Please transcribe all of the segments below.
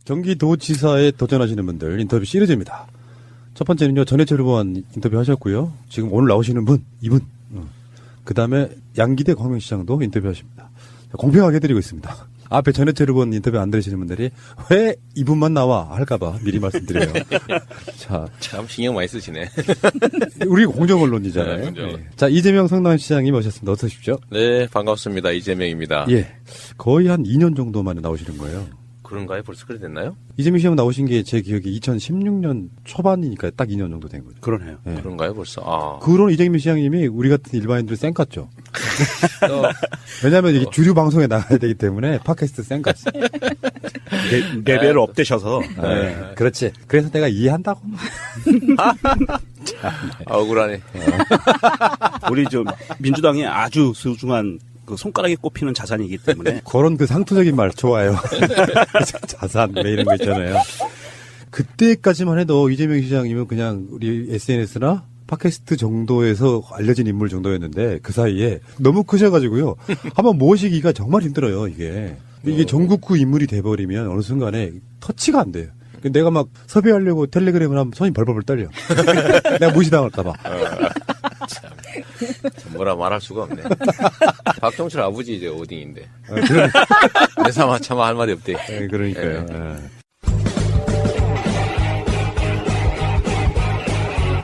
경기도지사에 도전하시는 분들 인터뷰 시리즈입니다. 첫 번째는요, 전해철 의원 인터뷰 하셨고요. 지금 오늘 나오시는 분, 이분. 그 다음에 양기대 광명시장도 인터뷰 하십니다. 공평하게 해드리고 있습니다. 앞에 전해철 의원 인터뷰 안 들으시는 분들이 왜 이분만 나와 할까봐 미리 말씀드려요. 자, 참 신경 많이 쓰시네. 우리 공정 언론이잖아요. 네, 공정 언론. 네. 자, 이재명 성남시장님 오셨습니다. 어서 오십시오. 네, 반갑습니다. 이재명입니다. 예, 거의 한 2년 정도 만에 나오시는 거예요. 그런가요? 벌써 그래 됐나요? 이재명 시장 나오신 게 제 기억에 2016년 초반이니까 딱 2년 정도 된 거죠. 그러네요. 네. 그런가요? 벌써? 아. 그런 이재명 시장님이 우리 같은 일반인들 쌩깠죠. 왜냐하면 이게 주류 방송에 나가야 되기 때문에 팟캐스트 쌩깠어. 레벨을 업되셔서. 네. 그렇지. 그래서 내가 이해한다고. 억울하네. 우리 좀 민주당의 아주 소중한 그 손가락에 꼽히는 자산이기 때문에. 그런 그 상투적인 말 좋아요. 자산 뭐 이런 거 있잖아요. 그때까지만 해도 이재명 시장님은 그냥 우리 SNS나 팟캐스트 정도에서 알려진 인물 정도였는데 그 사이에 너무 크셔가지고요. 한번 모시기가 정말 힘들어요, 이게. 이게 전국구 인물이 돼버리면 어느 순간에 터치가 안 돼요. 내가 막 섭외하려고 텔레그램을 하면 손이 벌벌 떨려. 내가 무시당할까봐. 참 뭐라 말할 수가 없네. 박정철 아버지 이제 오딩인데. 내 삼아 참아 할 말이 없대. 네, 그러니까요. 네.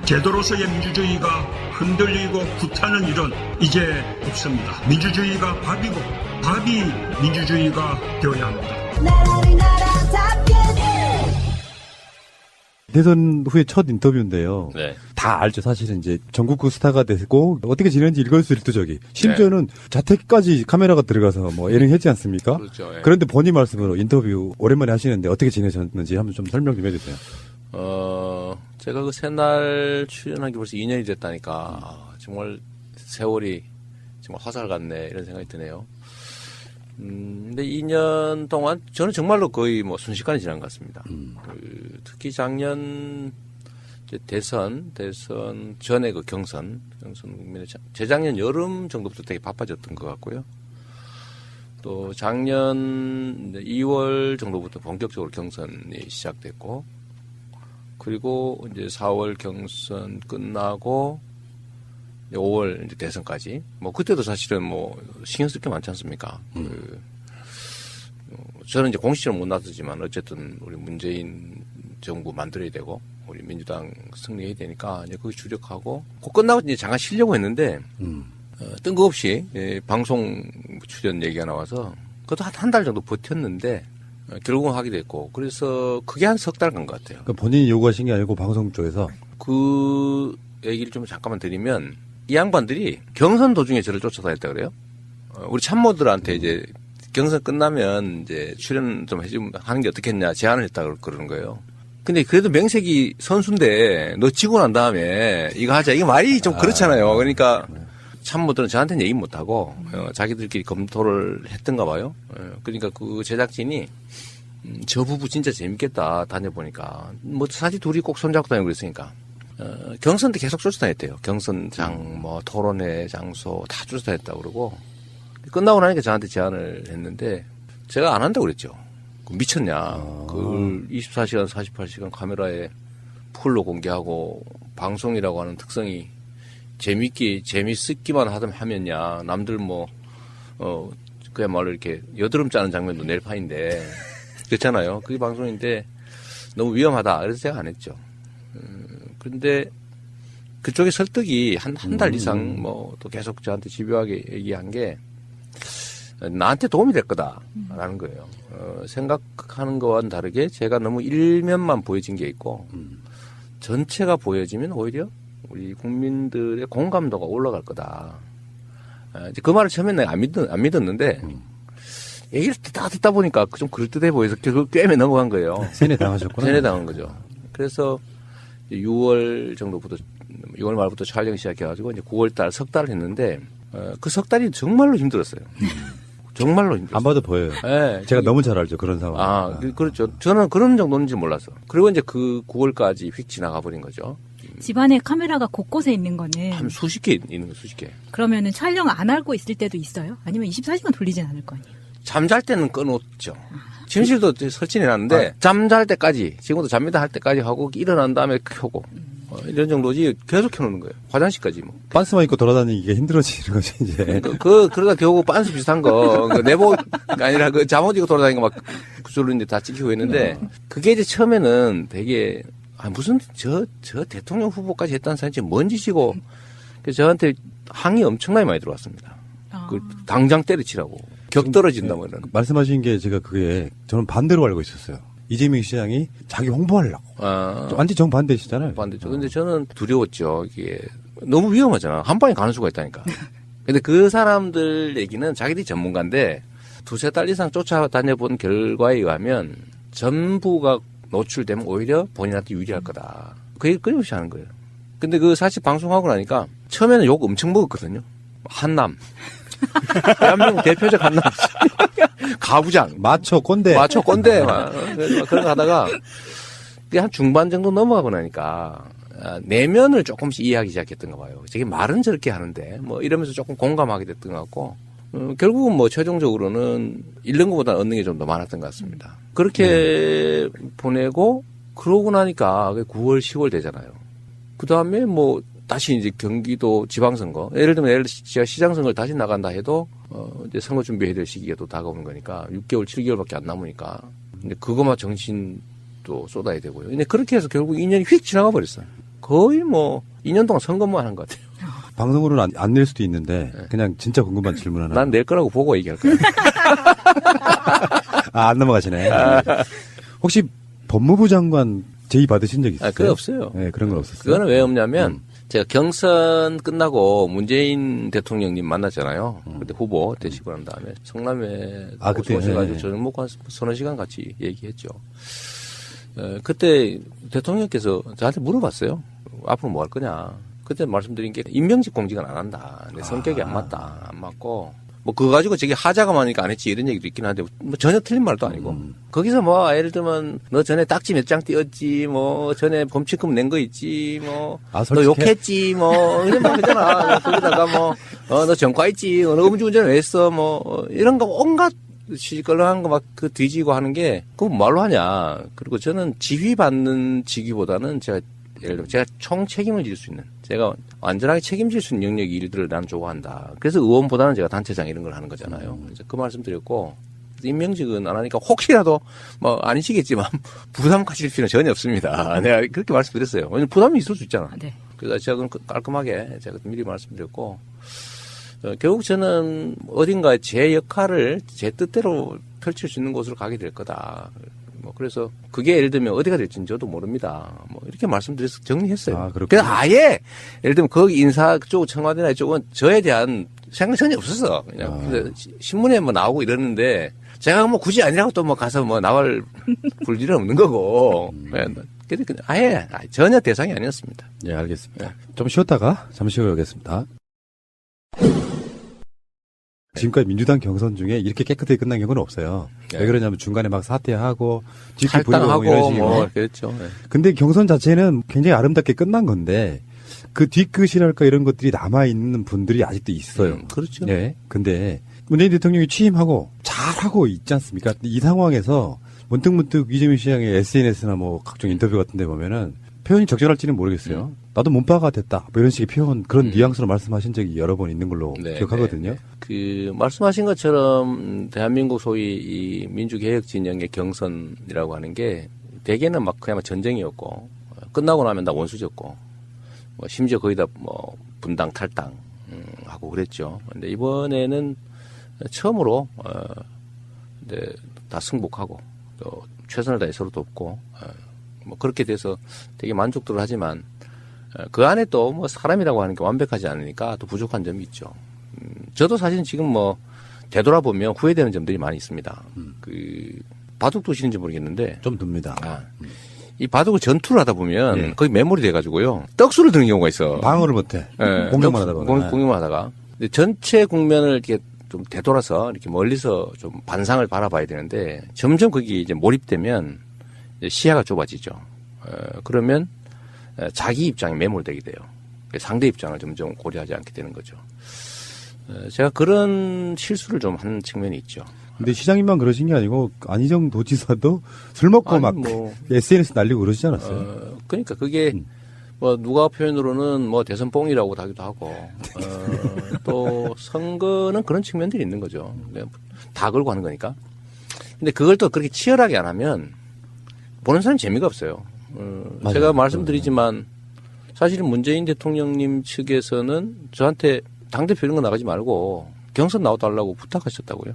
제도로서의 민주주의가 흔들리고 구타는 일은 이제 없습니다. 민주주의가 밥이고 밥이 민주주의가 되어야 합니다. 대선 후에 첫 인터뷰인데요. 네. 다 알죠. 사실은 이제 전국구 스타가 되고 어떻게 지내는지 읽을 수 있을 저기. 심지어는 자택까지 카메라가 들어가서 뭐 예능했지 않습니까? 그렇죠. 예. 그런데 본인 말씀으로 인터뷰 오랜만에 하시는데 어떻게 지내셨는지 한번 좀 설명 좀 해주세요. 제가 그 새날 출연한 게 벌써 2년이 됐다니까 정말 세월이 정말 화살 같네 이런 생각이 드네요. 근데 2년 동안 저는 정말로 거의 뭐 순식간에 지난 것 같습니다. 특히 작년 이제 대선 전에 그 경선 국민의 재작년 여름 정도부터 되게 바빠졌던 것 같고요. 또 작년 2월 정도부터 본격적으로 경선이 시작됐고, 그리고 이제 4월 경선 끝나고 5월 이제 대선까지 뭐 그때도 사실은 뭐 신경 쓸 게 많지 않습니까? 저는 이제 공식적으로 못 나서지만 어쨌든 우리 문재인 정부 만들어야 되고 우리 민주당 승리해야 되니까 이제 거기 주력하고 그 끝나고 이제 잠깐 쉬려고 했는데 뜬금없이 방송 출연 얘기가 나와서 그것도 한 달 정도 버텼는데 결국은 하게 됐고 그래서 그게 한 석 달 간 것 같아요. 그러니까 본인이 요구하신 게 아니고 방송 쪽에서 그 얘기를 좀 잠깐만 드리면 이 양반들이 경선 도중에 저를 쫓아다녔다 그래요. 우리 참모들한테 이제 경선 끝나면 이제 출연 좀 해주면 하는 게 어떻겠냐 제안을 했다 그러는 거예요. 근데 그래도 명색이 선수인데 너 지고 난 다음에 이거 하자. 이게 말이 좀 그렇잖아요. 그러니까 참모들은 저한테는 얘기 못하고 자기들끼리 검토를 했던가 봐요. 그러니까 그 제작진이 저 부부 진짜 재밌겠다 다녀보니까 뭐 사실 둘이 꼭 손잡고 다니고 그랬으니까 경선 때 계속 쫓아다녔대요. 경선장 뭐 토론회 장소 다 쫓아다녔다고 그러고 끝나고 나니까 저한테 제안을 했는데 제가 안 한다고 그랬죠. 미쳤냐. 그걸 24시간 48시간 카메라에 풀로 공개하고 방송이라고 하는 특성이 재밌기만 하면야 남들 뭐 그야말로 이렇게 여드름 짜는 장면도 낼 판인데 그렇잖아요. 그게 방송인데 너무 위험하다. 그래서 제가 안 했죠. 그런데 그쪽에 설득이 한 달 이상 뭐 또 계속 저한테 집요하게 얘기한 게 나한테 도움이 될 거다라는 거예요. 생각하는 거와는 다르게 제가 너무 일면만 보여진 게 있고 전체가 보여지면 오히려 우리 국민들의 공감도가 올라갈 거다. 이제 그 말을 처음엔 내가 안 믿었는데 얘기를 듣다 보니까 좀 그럴듯해 보여서 결국 꿰매 넘어간 거예요. 세뇌 당하셨구나. 세뇌 당한 거죠. 그래서 6월 정도부터 6월 말부터 촬영 시작해가지고 이제 9월달 석 달을 했는데 그 석 달이 정말로 힘들었어요. 정말로 힘들었어요. 안 봐도 보여요. 네, 제가 너무 잘 알죠. 그런 상황. 그렇죠. 저는 그런 정도인지 몰랐어. 그리고 이제 그 9월까지 휙 지나가 버린 거죠. 집안에 카메라가 곳곳에 있는 거는 한 수십 개 있는 거, 수십 개. 그러면은 촬영 안 하고 있을 때도 있어요? 아니면 24시간 돌리진 않을 거 아니에요? 잠잘 때는 꺼놓죠. 침실도 설치해놨는데 잠잘 때까지 지금도 잡니다 할 때까지 하고 일어난 다음에 켜고 이런 정도지 계속 켜놓는 거예요. 화장실까지 뭐. 빤스만 입고 돌아다니기가 힘들어지는 거지 이제. 그러다 겨우 빤스 비슷한 거 내복이 아니라 그 잠옷 입고 돌아다니는 거 막 구슬로 이제 다 찍히고 있는데 그게 이제 처음에는 되게 무슨 저 대통령 후보까지 했다는 사람이 뭔 짓이고 그래서 저한테 항의 엄청나게 많이 들어왔습니다. 그 당장 때려치라고 격 떨어진다 뭐 이런. 말씀하신 게 제가 그게 저는 반대로 알고 있었어요. 이재명 시장이 자기 홍보하려고. 완전 정반대시잖아요. 반대죠. 근데 저는 두려웠죠. 이게 너무 위험하잖아. 한 방에 가는 수가 있다니까. 근데 그 사람들 얘기는 자기들이 전문가인데 두세 달 이상 쫓아다녀 본 결과에 의하면 전부가 노출되면 오히려 본인한테 유리할 거다. 그 얘기 끊임없이 하는 거예요. 근데 그 사실 방송하고 나니까 처음에는 욕 엄청 먹었거든요. 한남. 대한민국 대표적 한남. 가부장. 마초 꼰대. 막 그런 거 하다가 그게 한 중반 정도 넘어가고 나니까 내면을 조금씩 이해하기 시작했던가 봐요. 저게 말은 저렇게 하는데 뭐 이러면서 조금 공감하게 됐던 것 같고 결국은 뭐 최종적으로는 잃는 것보다 얻는 게 좀 더 많았던 것 같습니다. 그렇게 보내고 그러고 나니까 9월 10월 되잖아요. 그 다음에 뭐 다시 이제 경기도 지방선거 예를 들면 제가 시장선거를 다시 나간다 해도 이제 선거 준비해야 될 시기가 또 다가오는 거니까 6개월 7개월밖에 안 남으니까 근데 그것만 정신도 쏟아야 되고요. 근데 그렇게 해서 결국 2년이 휙 지나가 버렸어요. 거의 뭐 2년 동안 선거만 한 것 같아요. 방송으로는 안 낼 수도 있는데 그냥 진짜 궁금한 질문 하나. 난 낼 거라고 보고 얘기할 거야. 안 넘어가시네. 혹시 법무부 장관 제의 받으신 적 있어요? 그게 없어요. 네, 그런 건 없었어요. 그거는 왜 없냐면 제가 경선 끝나고 문재인 대통령님 만났잖아요. 그때 후보 되시고 난 다음에 성남에 그때 오셔가지고 저녁 먹고 한 서너 시간 같이 얘기했죠. 그때 대통령께서 저한테 물어봤어요. 앞으로 뭐 할 거냐. 그때 말씀드린 게 임명직 공직은 안 한다. 내 성격이 안 맞다. 안 맞고 뭐 그거 가지고 저게 하자가 많으니까 안 했지 이런 얘기도 있긴 한데 뭐 전혀 틀린 말도 아니고 거기서 뭐 예를 들면 너 전에 딱지 몇 장 띄었지 뭐 전에 범칙금 낸 거 있지 뭐 너 욕했지 뭐 이런 말 하잖아. 거기다가 뭐 너 전과 있지 너 음주운전 왜 했어 뭐 이런 거 온갖 시끌렁한 거 막 그 뒤지고 하는 게 그거 말로 하냐. 그리고 저는 지휘받는 직위보다는 제가 예를 들면 제가 총 책임을 질 수 있는 제가 완전하게 책임질 수 있는 영역 일들을 난 좋아한다. 그래서 의원보다는 제가 단체장 이런 걸 하는 거잖아요. 그래서 그 말씀 드렸고 임명직은 안 하니까 혹시라도 뭐 아니시겠지만 부담 가질 필요는 전혀 없습니다. 내가 그렇게 말씀드렸어요. 왜냐면 부담이 있을 수 있잖아. 네. 그래서 제가 깔끔하게 제가 미리 말씀드렸고 결국 저는 어딘가에 제 역할을 제 뜻대로 펼칠 수 있는 곳으로 가게 될 거다. 뭐 그래서 그게 예를 들면 어디가 될지는 저도 모릅니다. 뭐 이렇게 말씀드려서 정리했어요. 그래서 아예 예를 들면 거기 인사 쪽 청와대나 이쪽은 저에 대한 생각 전혀 없었어. 그냥 신문에 뭐 나오고 이러는데 제가 뭐 굳이 아니라고 또 뭐 가서 뭐 나올 볼 일은 없는 거고. 근데 아예 전혀 대상이 아니었습니다. 예, 알겠습니다. 좀 쉬었다가 잠시 후에 오겠습니다. 지금까지 민주당 경선 중에 이렇게 깨끗하게 끝난 경우는 없어요. 네. 왜 그러냐면 중간에 막 사퇴하고 뒤끝 부리고 탈당하고 이런 식으로. 뭐 그랬죠. 네. 근데 경선 자체는 굉장히 아름답게 끝난 건데 그 뒤끝이랄까 이런 것들이 남아 있는 분들이 아직도 있어요. 그렇죠. 네. 근데 문재인 대통령이 취임하고 잘하고 있지 않습니까? 이 상황에서 문득문득 이재명 시장의 SNS나 뭐 각종 인터뷰 같은 데 보면은 표현이 적절할지는 모르겠어요. 나도 몸빠가 됐다. 뭐 이런 식의 표현, 그런 뉘앙스로 말씀하신 적이 여러 번 있는 걸로 기억하거든요. 네. 그, 말씀하신 것처럼 대한민국 소위 이 민주개혁 진영의 경선이라고 하는 게 대개는 막 그냥 전쟁이었고 끝나고 나면 다 원수졌고 뭐 심지어 거의 다 뭐 분당 탈당 하고 그랬죠. 근데 이번에는 처음으로 이제 다 승복하고 또 최선을 다해 서로 돕고 뭐 그렇게 돼서 되게 만족도를 하지만 그 안에 또 뭐 사람이라고 하는 게 완벽하지 않으니까 또 부족한 점이 있죠. 저도 사실 지금 뭐 되돌아보면 후회되는 점들이 많이 있습니다. 그 바둑 두시는지 모르겠는데 좀 듭니다. 이 바둑을 전투를 하다 보면 거의 메모리 돼가지고요 떡수를 드는 경우가 있어. 방어를 못해. 공격만 하다가. 공격만 하다가. 근데 전체 국면을 이렇게 좀 되돌아서 이렇게 멀리서 좀 반상을 바라봐야 되는데 점점 거기 이제 몰입되면 이제 시야가 좁아지죠. 그러면 자기 입장에 매몰되게 돼요. 상대 입장을 점점 고려하지 않게 되는 거죠. 제가 그런 실수를 좀 한 측면이 있죠. 근데 시장님만 그러신 게 아니고 안희정 도지사도 술 먹고 아니, 막 뭐. SNS 날리고 그러시지 않았어요? 그러니까 그게 뭐 누가 표현으로는 뭐 대선 뽕이라고 하기도 하고 또 선거는 그런 측면들이 있는 거죠. 다 걸고 하는 거니까. 근데 그걸 또 그렇게 치열하게 안 하면 보는 사람이 재미가 없어요. 제가 말씀드리지만 사실은 문재인 대통령님 측에서는 저한테 당대표 이런 거 나가지 말고 경선 나와달라고 부탁하셨다고요.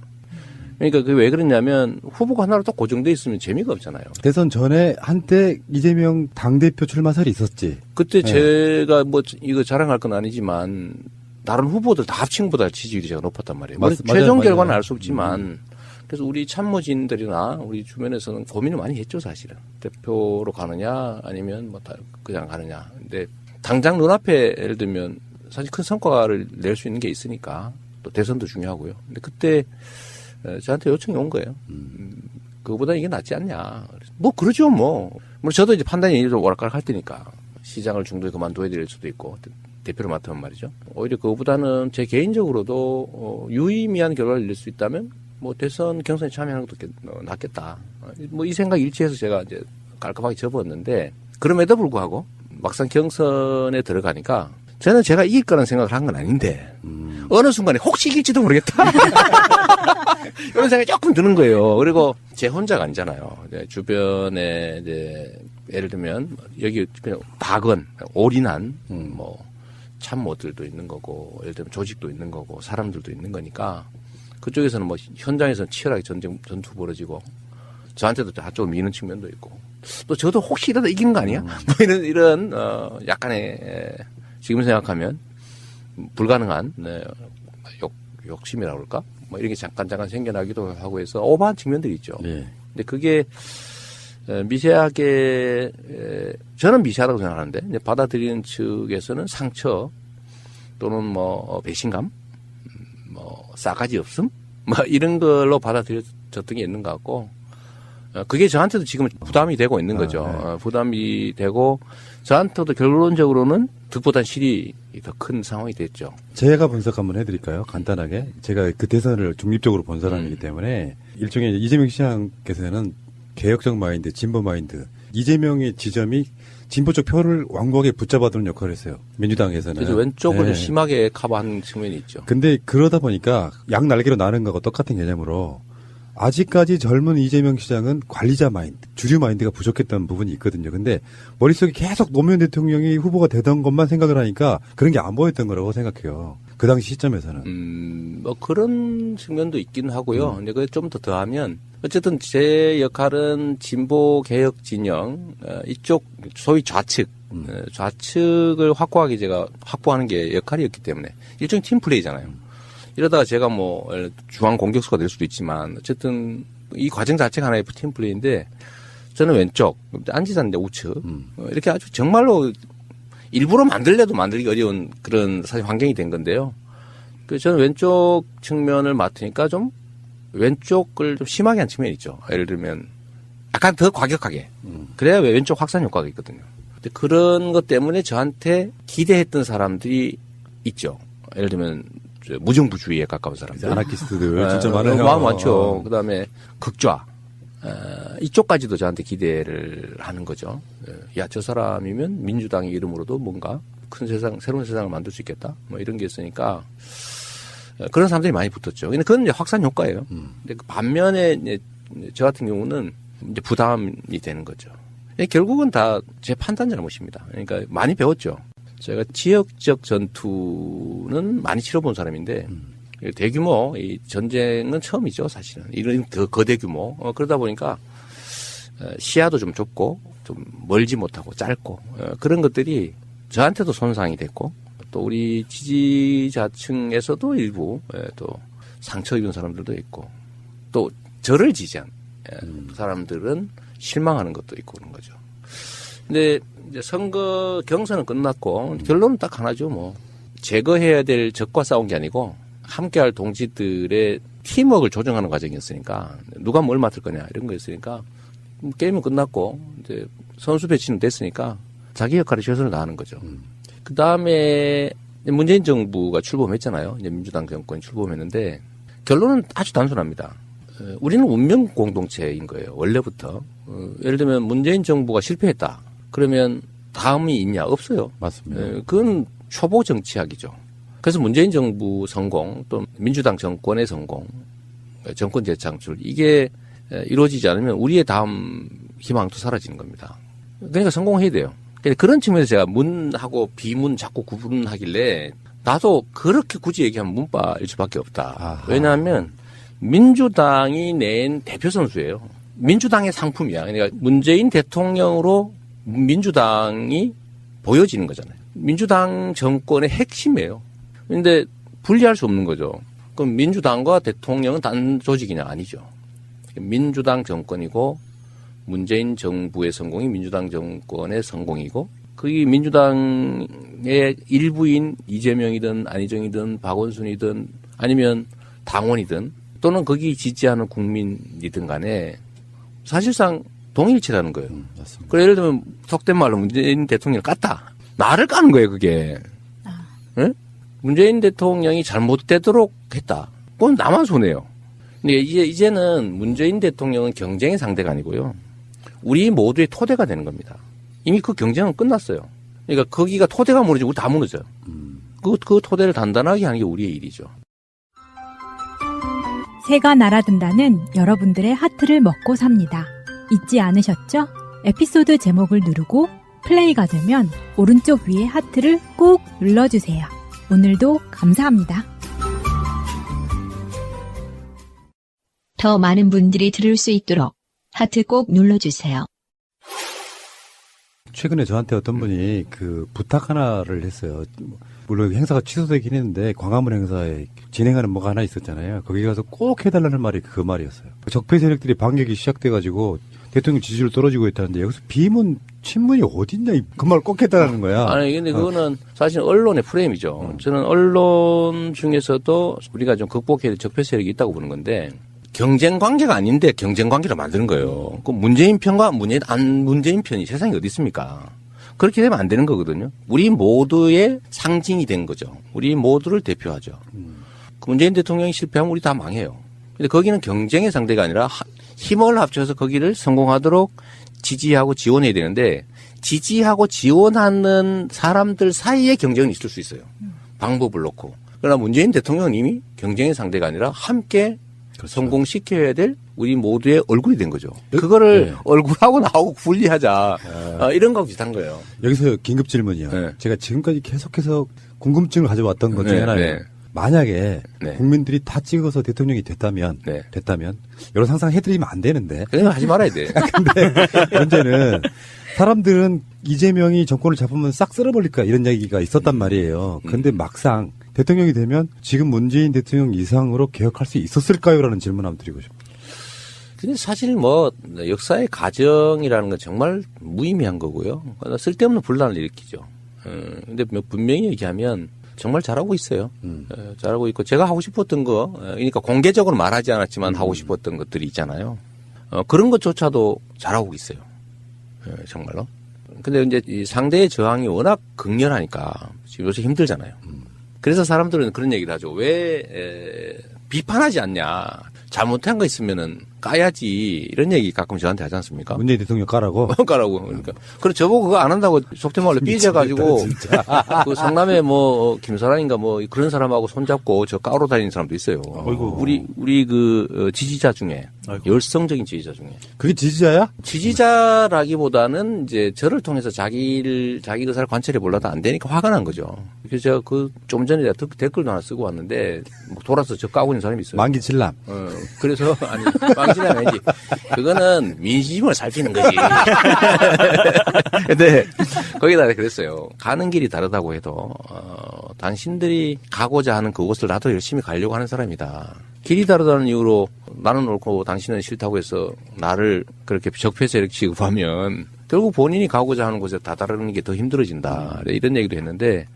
그러니까 그게 왜 그랬냐면 후보가 하나로 딱 고정돼 있으면 재미가 없잖아요. 대선 전에 한때 이재명 당대표 출마설이 있었지. 그때 제가 뭐 이거 자랑할 건 아니지만 다른 후보들 다 합친 것보다 지지율이 제가 높았단 말이에요. 최종 결과는 알 수 없지만 그래서 우리 참모진들이나 우리 주변에서는 고민을 많이 했죠, 사실은. 대표로 가느냐 아니면 뭐 그냥 가느냐. 근데 당장 눈앞에 예를 들면 사실 큰 성과를 낼 수 있는 게 있으니까 또 대선도 중요하고요. 근데 그때 저한테 요청이 온 거예요. 그거보다 이게 낫지 않냐. 뭐 그러죠 뭐. 저도 이제 판단이 좀 오락가락 할 테니까 시장을 중도에 그만둬야 될 수도 있고 대표를 맡으면 말이죠. 오히려 그거보다는 제 개인적으로도 유의미한 결과를 낼 수 있다면 뭐 대선 경선에 참여하는 것도 낫겠다. 뭐 이 생각 일치해서 제가 이제 깔끔하게 접었는데 그럼에도 불구하고 막상 경선에 들어가니까 저는 제가 이길 거라는 생각을 한 건 아닌데 어느 순간에 혹시 이길지도 모르겠다. 이런 생각이 조금 드는 거예요. 그리고 제 혼자가 아니잖아요. 주변에 이제 예를 들면 여기 그냥 박은 올인한 뭐 참모들도 있는 거고 예를 들면 조직도 있는 거고 사람들도 있는 거니까 그쪽에서는 뭐 현장에서는 치열하게 전투 벌어지고 저한테도 저쪽을 미는 측면도 있고 또 저도 혹시 이러다 이기는 거 아니야? 뭐 이런 약간의 지금 생각하면 불가능한 욕심이라고 그럴까? 뭐 이런 게 잠깐 생겨나기도 하고 해서 오버한 측면들이 있죠. 네. 근데 그게 미세하게 저는 미세하다고 생각하는데 이제 받아들이는 측에서는 상처 또는 뭐 배신감, 뭐 싸가지 없음, 뭐 이런 걸로 받아들여졌던 게 있는 것 같고 그게 저한테도 지금 부담이 되고 있는 거죠. 부담이 되고 저한테도 결론적으로는 득보단 실이 더 큰 상황이 됐죠. 제가 분석 한번 해드릴까요? 간단하게. 제가 그 대선을 중립적으로 본 사람이기 때문에 일종의 이재명 시장께서는 개혁적 마인드, 진보 마인드. 이재명의 지점이 진보 쪽 표를 완곡하게 붙잡아두는 역할을 했어요. 민주당에서는. 그래서 왼쪽을 좀 심하게 커버한 측면이 있죠. 근데 그러다 보니까 양 날개로 나는 거하고 똑같은 개념으로 아직까지 젊은 이재명 시장은 관리자 마인드, 주류 마인드가 부족했던 부분이 있거든요. 근데 머릿속에 계속 노무현 대통령이 후보가 되던 것만 생각을 하니까 그런 게 안 보였던 거라고 생각해요. 그 당시 시점에서는. 뭐 그런 측면도 있긴 하고요. 근데 그게 좀 더 더하면 어쨌든 제 역할은 진보 개혁 진영 이쪽 소위 좌측 좌측을 확고하게 제가 확보하는 게 역할이었기 때문에 일종의 팀 플레이잖아요. 이러다가 제가 뭐 중앙 공격수가 될 수도 있지만 어쨌든 이 과정 자체가 하나의 팀 플레이인데 저는 왼쪽, 안지사인데 우측 이렇게 아주 정말로 일부러 만들려도 만들기 어려운 그런 사실 환경이 된 건데요. 그래서 저는 왼쪽 측면을 맡으니까 좀 왼쪽을 좀 심하게 한 측면이 있죠. 예를 들면 약간 더 과격하게. 그래야 왼쪽 확산 효과가 있거든요. 근데 그런 것 때문에 저한테 기대했던 사람들이 있죠. 예를 들면 무정부주의에 가까운 사람들. 아나키스트들 진짜 많아요. 마음 많죠. 그다음에 극좌. 이쪽까지도 저한테 기대를 하는 거죠. 야, 저 사람이면 민주당의 이름으로도 뭔가 큰 세상, 새로운 세상을 만들 수 있겠다. 뭐 이런 게 있으니까 그런 사람들이 많이 붙었죠. 근데 그건 이제 확산 효과예요. 근데 그 반면에 이제 저 같은 경우는 이제 부담이 되는 거죠. 결국은 다 제 판단 잘못입니다. 그러니까 많이 배웠죠. 제가 지역적 전투는 많이 치러본 사람인데 대규모 이 전쟁은 처음이죠, 사실은. 이런 더 거대 규모. 그러다 보니까 시야도 좀 좁고 좀 멀지 못하고 짧고 그런 것들이 저한테도 손상이 됐고 또 우리 지지자층에서도 일부 또 상처 입은 사람들도 있고 또 저를 지지한 사람들은 실망하는 것도 있고 그런 거죠. 근데 이제 선거 경선은 끝났고 결론은 딱 하나죠. 뭐 제거해야 될 적과 싸운 게 아니고 함께할 동지들의 팀워크를 조정하는 과정이었으니까 누가 뭘 맡을 거냐 이런 거였으니까 게임은 끝났고 이제 선수 배치는 됐으니까 자기 역할에 최선을 다하는 거죠. 그 다음에 문재인 정부가 출범했잖아요. 이제 민주당 정권이 출범했는데 결론은 아주 단순합니다. 우리는 운명 공동체인 거예요. 원래부터. 예를 들면 문재인 정부가 실패했다. 그러면 다음이 있냐? 없어요. 맞습니다. 그건 초보 정치학이죠. 그래서 문재인 정부 성공 또 민주당 정권의 성공, 정권 재창출 이게 이루어지지 않으면 우리의 다음 희망도 사라지는 겁니다. 그러니까 성공해야 돼요. 그런 측면에서 제가 문하고 비문 자꾸 구분하길래 나도 그렇게 굳이 얘기하면 문파일 수밖에 없다. 아하. 왜냐하면 민주당이 낸 대표 선수예요. 민주당의 상품이야. 그러니까 문재인 대통령으로 민주당이 보여지는 거잖아요. 민주당 정권의 핵심이에요. 그런데 분리할 수 없는 거죠. 그럼 민주당과 대통령은 단 조직이냐? 아니죠. 민주당 정권이고 문재인 정부의 성공이 민주당 정권의 성공이고 그게 민주당의 일부인 이재명이든 안희정이든 박원순이든 아니면 당원이든 또는 거기 지지하는 국민이든 간에 사실상 동일치라는 거예요. 맞습니다. 그래 예를 들면 속된 말로 문재인 대통령을 깠다. 나를 까는 거예요, 그게. 응? 문재인 대통령이 잘못되도록 했다. 그건 나만 손해요. 근데 이제는 문재인 대통령은 경쟁의 상대가 아니고요. 우리 모두의 토대가 되는 겁니다. 이미 그 경쟁은 끝났어요. 그러니까 거기가 토대가 무너지고 우리 다 무너져요. 그 토대를 단단하게 하는 게 우리의 일이죠. 새가 날아든다는 여러분들의 하트를 먹고 삽니다. 잊지 않으셨죠? 에피소드 제목을 누르고 플레이가 되면 오른쪽 위에 하트를 꼭 눌러주세요. 오늘도 감사합니다. 더 많은 분들이 들을 수 있도록 하트 꼭 눌러주세요. 최근에 저한테 어떤 분이 그 부탁 하나를 했어요. 물론 행사가 취소되긴 했는데 광화문 행사에 진행하는 뭐가 하나 있었잖아요. 거기 가서 꼭 해달라는 말이 그 말이었어요. 적폐 세력들이 반격이 시작돼가지고 대통령 지지율 떨어지고 있다는데 여기서 비문, 친문이 어딨냐 그 말 꼭 해달라는 거야. 아니 근데 그거는 사실 언론의 프레임이죠. 저는 언론 중에서도 우리가 좀 극복해야 될 적폐 세력이 있다고 보는 건데 경쟁 관계가 아닌데 경쟁 관계를 만드는 거예요. 그 문재인 편과 문재인 편이 세상에 어디 있습니까? 그렇게 되면 안 되는 거거든요. 우리 모두의 상징이 된 거죠. 우리 모두를 대표하죠. 그 문재인 대통령이 실패하면 우리 다 망해요. 근데 거기는 경쟁의 상대가 아니라 힘을 합쳐서 거기를 성공하도록 지지하고 지원해야 되는데 지지하고 지원하는 사람들 사이에 경쟁이 있을 수 있어요. 방법을 놓고. 그러나 문재인 대통령은 이미 경쟁의 상대가 아니라 함께 그렇죠. 성공시켜야 될 우리 모두의 얼굴이 된 거죠. 그거를 네. 얼굴하고 나하고 분리하자. 이런 거하고 비슷한 거예요. 여기서 긴급 질문이요. 네. 제가 지금까지 계속해서 궁금증을 가져왔던 것 중에 네. 하나예요. 네. 만약에 네. 국민들이 다 찍어서 대통령이 됐다면 여러 상상 해드리면 안 되는데. 그러면 하지 말아야 돼. 근데 문제는 사람들은 이재명이 정권을 잡으면 싹 쓸어버릴까 이런 얘기가 있었단 말이에요. 근데 막상 대통령이 되면 지금 문재인 대통령 이상으로 개혁할 수 있었을까요? 라는 질문 한번 드리고 싶어요. 근데 사실 뭐 역사의 가정이라는 건 정말 무의미한 거고요. 쓸데없는 분란을 일으키죠. 근데 분명히 얘기하면 정말 잘하고 있어요. 잘하고 있고 제가 하고 싶었던 거 그러니까 공개적으로 말하지 않았지만 하고 싶었던 것들이 있잖아요. 그런 것조차도 잘하고 있어요. 정말로. 근데 이제 이 상대의 저항이 워낙 극렬하니까 지금 요새 힘들잖아요. 그래서 사람들은 그런 얘기를 하죠. 왜 비판하지 않냐. 잘못한 거 있으면은 까야지. 이런 얘기 가끔 저한테 하지 않습니까? 문재인 대통령 까라고? 까라고. 그러니까. 그래, 저보고 그거 안 한다고 속된 말로 삐져가지고. 그 성남에 뭐, 김사랑인가 뭐, 그런 사람하고 손잡고 저 까로 다니는 사람도 있어요. 아이고. 우리 그, 지지자 중에. 아이고. 열성적인 지지자 중에. 그게 지지자야? 지지자라기보다는 이제 저를 통해서 자기 의사를 관찰해 보려도 안 되니까 화가 난 거죠. 그래서 제가 좀 전에 댓글도 하나 쓰고 왔는데, 돌아서 저 까고 있는 사람이 있어요. 만기칠남. 그래서, 아니, 망치는 아니지. 그거는 민심을 살피는 거지. 근데, 거기다 그랬어요. 가는 길이 다르다고 해도, 당신들이 가고자 하는 그곳을 나도 열심히 가려고 하는 사람이다. 길이 다르다는 이유로 나는 옳고 당신은 싫다고 해서 나를 그렇게 적폐 세력 취급하면 결국 본인이 가고자 하는 곳에 다다르는 게 더 힘들어진다. 이런 얘기도 했는데,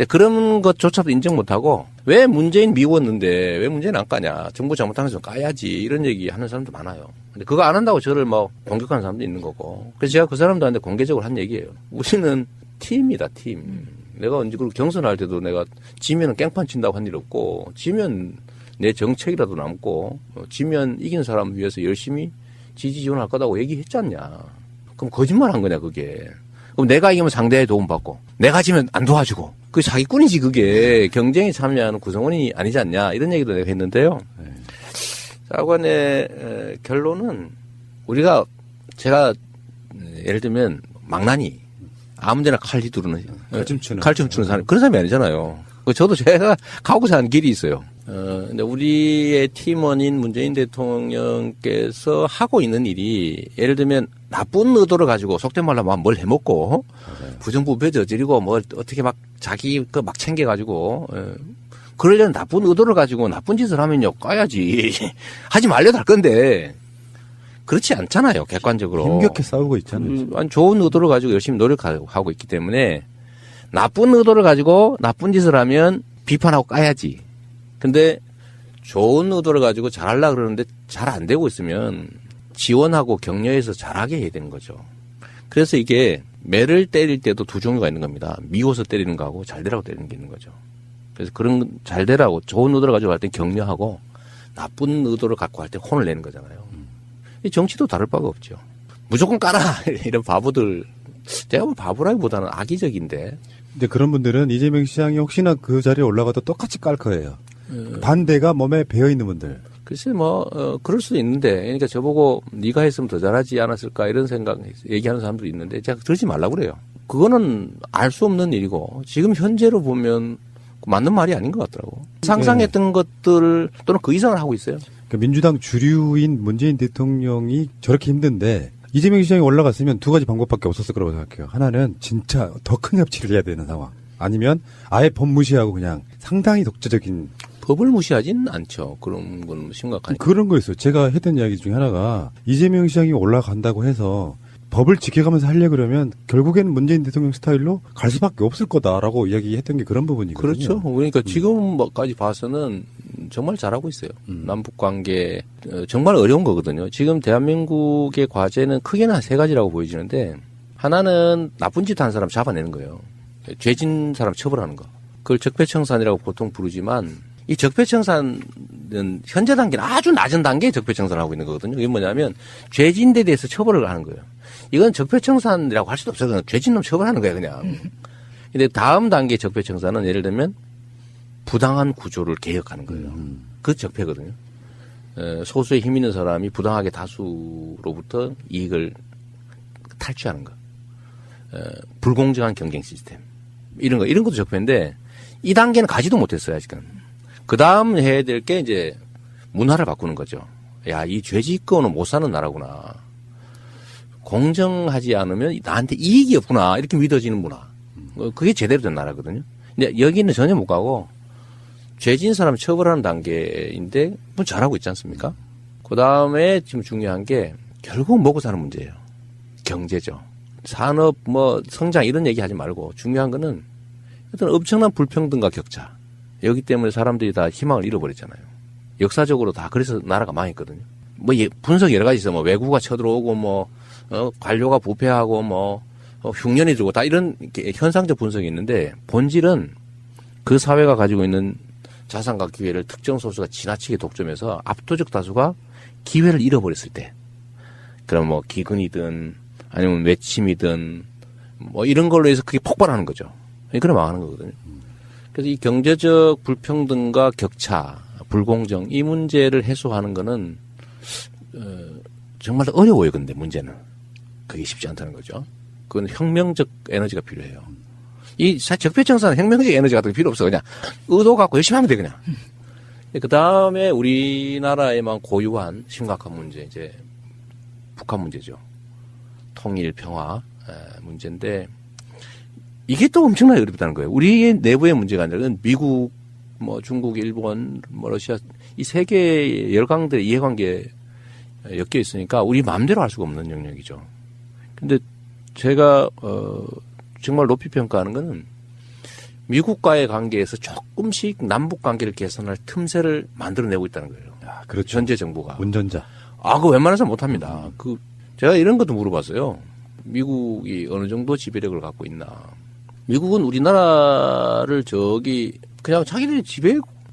그런 것조차도 인정 못하고 왜 문재인 미웠는데 왜 문재인 안 까냐. 정부 잘못한 것은 까야지. 이런 얘기 하는 사람도 많아요. 근데 그거 안 한다고 저를 막 공격하는 사람도 있는 거고. 그래서 제가 그 사람들한테 공개적으로 한 얘기예요. 우리는 팀이다, 팀. 내가 언제 그리고 경선할 때도 내가 지면은 깽판 친다고 한 일 없고 지면 내 정책이라도 남고 지면 이긴 사람 위해서 열심히 지지 지원할 거다고 얘기했지 않냐. 그럼 거짓말한 거냐 그게. 그럼 내가 이기면 상대의 도움받고 내가 지면 안 도와주고 그게 사기꾼이지 그게. 경쟁에 참여하는 구성원이 아니지 않냐 이런 얘기도 내가 했는데요. 사관의 결론은 제가 예를 들면 망나니 아무데나 칼 휘두르는 칼춤 추는 사람 그런 사람이 아니잖아요. 저도 제가 가고자 하는 길이 있어요. 근데 우리의 팀원인 문재인 대통령께서 하고 있는 일이 예를 들면 나쁜 의도를 가지고 속된 말로 뭘 해먹고 부정부패 저지르고 뭐 어떻게 막 자기 막 챙겨가지고 그러려는 나쁜 의도를 가지고 나쁜 짓을 하면요 까야지 하지 말려도 할 건데 그렇지 않잖아요 객관적으로. 힘겹게 싸우고 있잖아요. 아니, 좋은 의도를 가지고 열심히 노력하고 있기 때문에 나쁜 의도를 가지고 나쁜 짓을 하면 비판하고 까야지. 근데 좋은 의도를 가지고 잘하려고 그러는데 잘 안 되고 있으면 지원하고 격려해서 잘하게 해야 되는 거죠. 그래서 이게 매를 때릴 때도 두 종류가 있는 겁니다. 미워서 때리는 거하고 잘 되라고 때리는 게 있는 거죠. 그래서 그런 잘 되라고 좋은 의도를 가지고 할 때 격려하고 나쁜 의도를 갖고 할 때 혼을 내는 거잖아요. 이 정치도 다를 바가 없죠. 무조건 까라 이런 바보들. 제가 뭐 바보라기보다는 악의적인데. 근데 그런 분들은 이재명 시장이 혹시나 그 자리에 올라가도 똑같이 깔 거예요. 반대가 몸에 배어 있는 분들. 글쎄 그럴 수도 있는데 그러니까 저보고 네가 했으면 더 잘하지 않았을까 이런 생각 얘기하는 사람들이 있는데 제가 그러지 말라고 그래요. 그거는 알 수 없는 일이고 지금 현재로 보면 맞는 말이 아닌 것 같더라고. 상상했던 것들 또는 그 이상을 하고 있어요. 그러니까 민주당 주류인 문재인 대통령이 저렇게 힘든데 이재명 시장이 올라갔으면 두 가지 방법밖에 없었을 거라고 생각해요. 하나는 진짜 더 큰 협치를 해야 되는 상황. 아니면 아예 법 무시하고 그냥 상당히 독재적인. 법을 무시하진 않죠. 그런 건 심각하니까. 그런 거였어요. 제가 했던 이야기 중에 하나가 이재명 시장이 올라간다고 해서 법을 지켜가면서 하려고 그러면 결국에는 문재인 대통령 스타일로 갈 수밖에 없을 거다라고 이야기했던 게 그런 부분이거든요. 그렇죠. 그러니까 지금까지 봐서는 정말 잘하고 있어요. 남북 관계 정말 어려운 거거든요. 지금 대한민국의 과제는 크게는 한 세 가지라고 보여지는데 하나는 나쁜 짓 한 사람 잡아내는 거예요. 죄진 사람 처벌하는 거. 그걸 적폐청산이라고 보통 부르지만 이 적폐청산은 현재 단계는 아주 낮은 단계에 적폐청산을 하고 있는 거거든요. 이게 뭐냐면 죄진 데 대해서 처벌을 하는 거예요. 이건 적폐청산이라고 할 수도 없어요. 그냥 죄진 놈 처벌하는 거야 그냥. 근데 다음 단계 적폐청산은 예를 들면 부당한 구조를 개혁하는 거예요. 그 적폐거든요. 소수의 힘 있는 사람이 부당하게 다수로부터 이익을 탈취하는 거. 불공정한 경쟁 시스템. 이런 것도 적폐인데 이 단계는 가지도 못했어요 아직은. 그 다음 해야 될 게 이제 문화를 바꾸는 거죠. 야, 이 죄짓고는 못 사는 나라구나. 공정하지 않으면 나한테 이익이 없구나. 이렇게 믿어지는 문화. 그게 제대로 된 나라거든요. 근데 여기는 전혀 못 가고 죄진 사람 처벌하는 단계인데 뭐 잘하고 있지 않습니까? 그 다음에 지금 중요한 게 결국 먹고 사는 문제예요. 경제죠. 산업 성장 이런 얘기 하지 말고 중요한 거는 어떤 엄청난 불평등과 격차. 여기 때문에 사람들이 다 희망을 잃어버렸잖아요. 역사적으로 다 그래서 나라가 망했거든요. 분석 여러 가지 있어. 외국가 쳐들어오고 관료가 부패하고 흉년이 들고 다 이런 현상적 분석이 있는데 본질은 그 사회가 가지고 있는 자산과 기회를 특정 소수가 지나치게 독점해서 압도적 다수가 기회를 잃어버렸을 때 그럼 기근이든 아니면 외침이든 이런 걸로 해서 그게 폭발하는 거죠. 그래 망하는 거거든요. 그래서 이 경제적 불평등과 격차, 불공정 이 문제를 해소하는 거는 정말 어려워요. 근데 문제는 그게 쉽지 않다는 거죠. 그건 혁명적 에너지가 필요해요. 이 적폐청산은 혁명적 에너지 같은 게 필요 없어. 그냥 의도 갖고 열심히 하면 돼 그냥. 그 다음에 우리나라에만 고유한 심각한 문제 이제 북한 문제죠. 통일 평화 문제인데 이게 또 엄청나게 어렵다는 거예요. 우리의 내부의 문제가 아니라 미국, 중국, 일본, 러시아 이 세계 열강들의 이해관계에 엮여 있으니까 우리 마음대로 할 수가 없는 영역이죠. 근데 제가 정말 높이 평가하는 거는 미국과의 관계에서 조금씩 남북 관계를 개선할 틈새를 만들어내고 있다는 거예요. 야, 그렇죠. 현재 정부가. 운전자. 그거 웬만해서 못합니다. 제가 이런 것도 물어봤어요. 미국이 어느 정도 지배력을 갖고 있나. 미국은 우리나라를 그냥 자기들이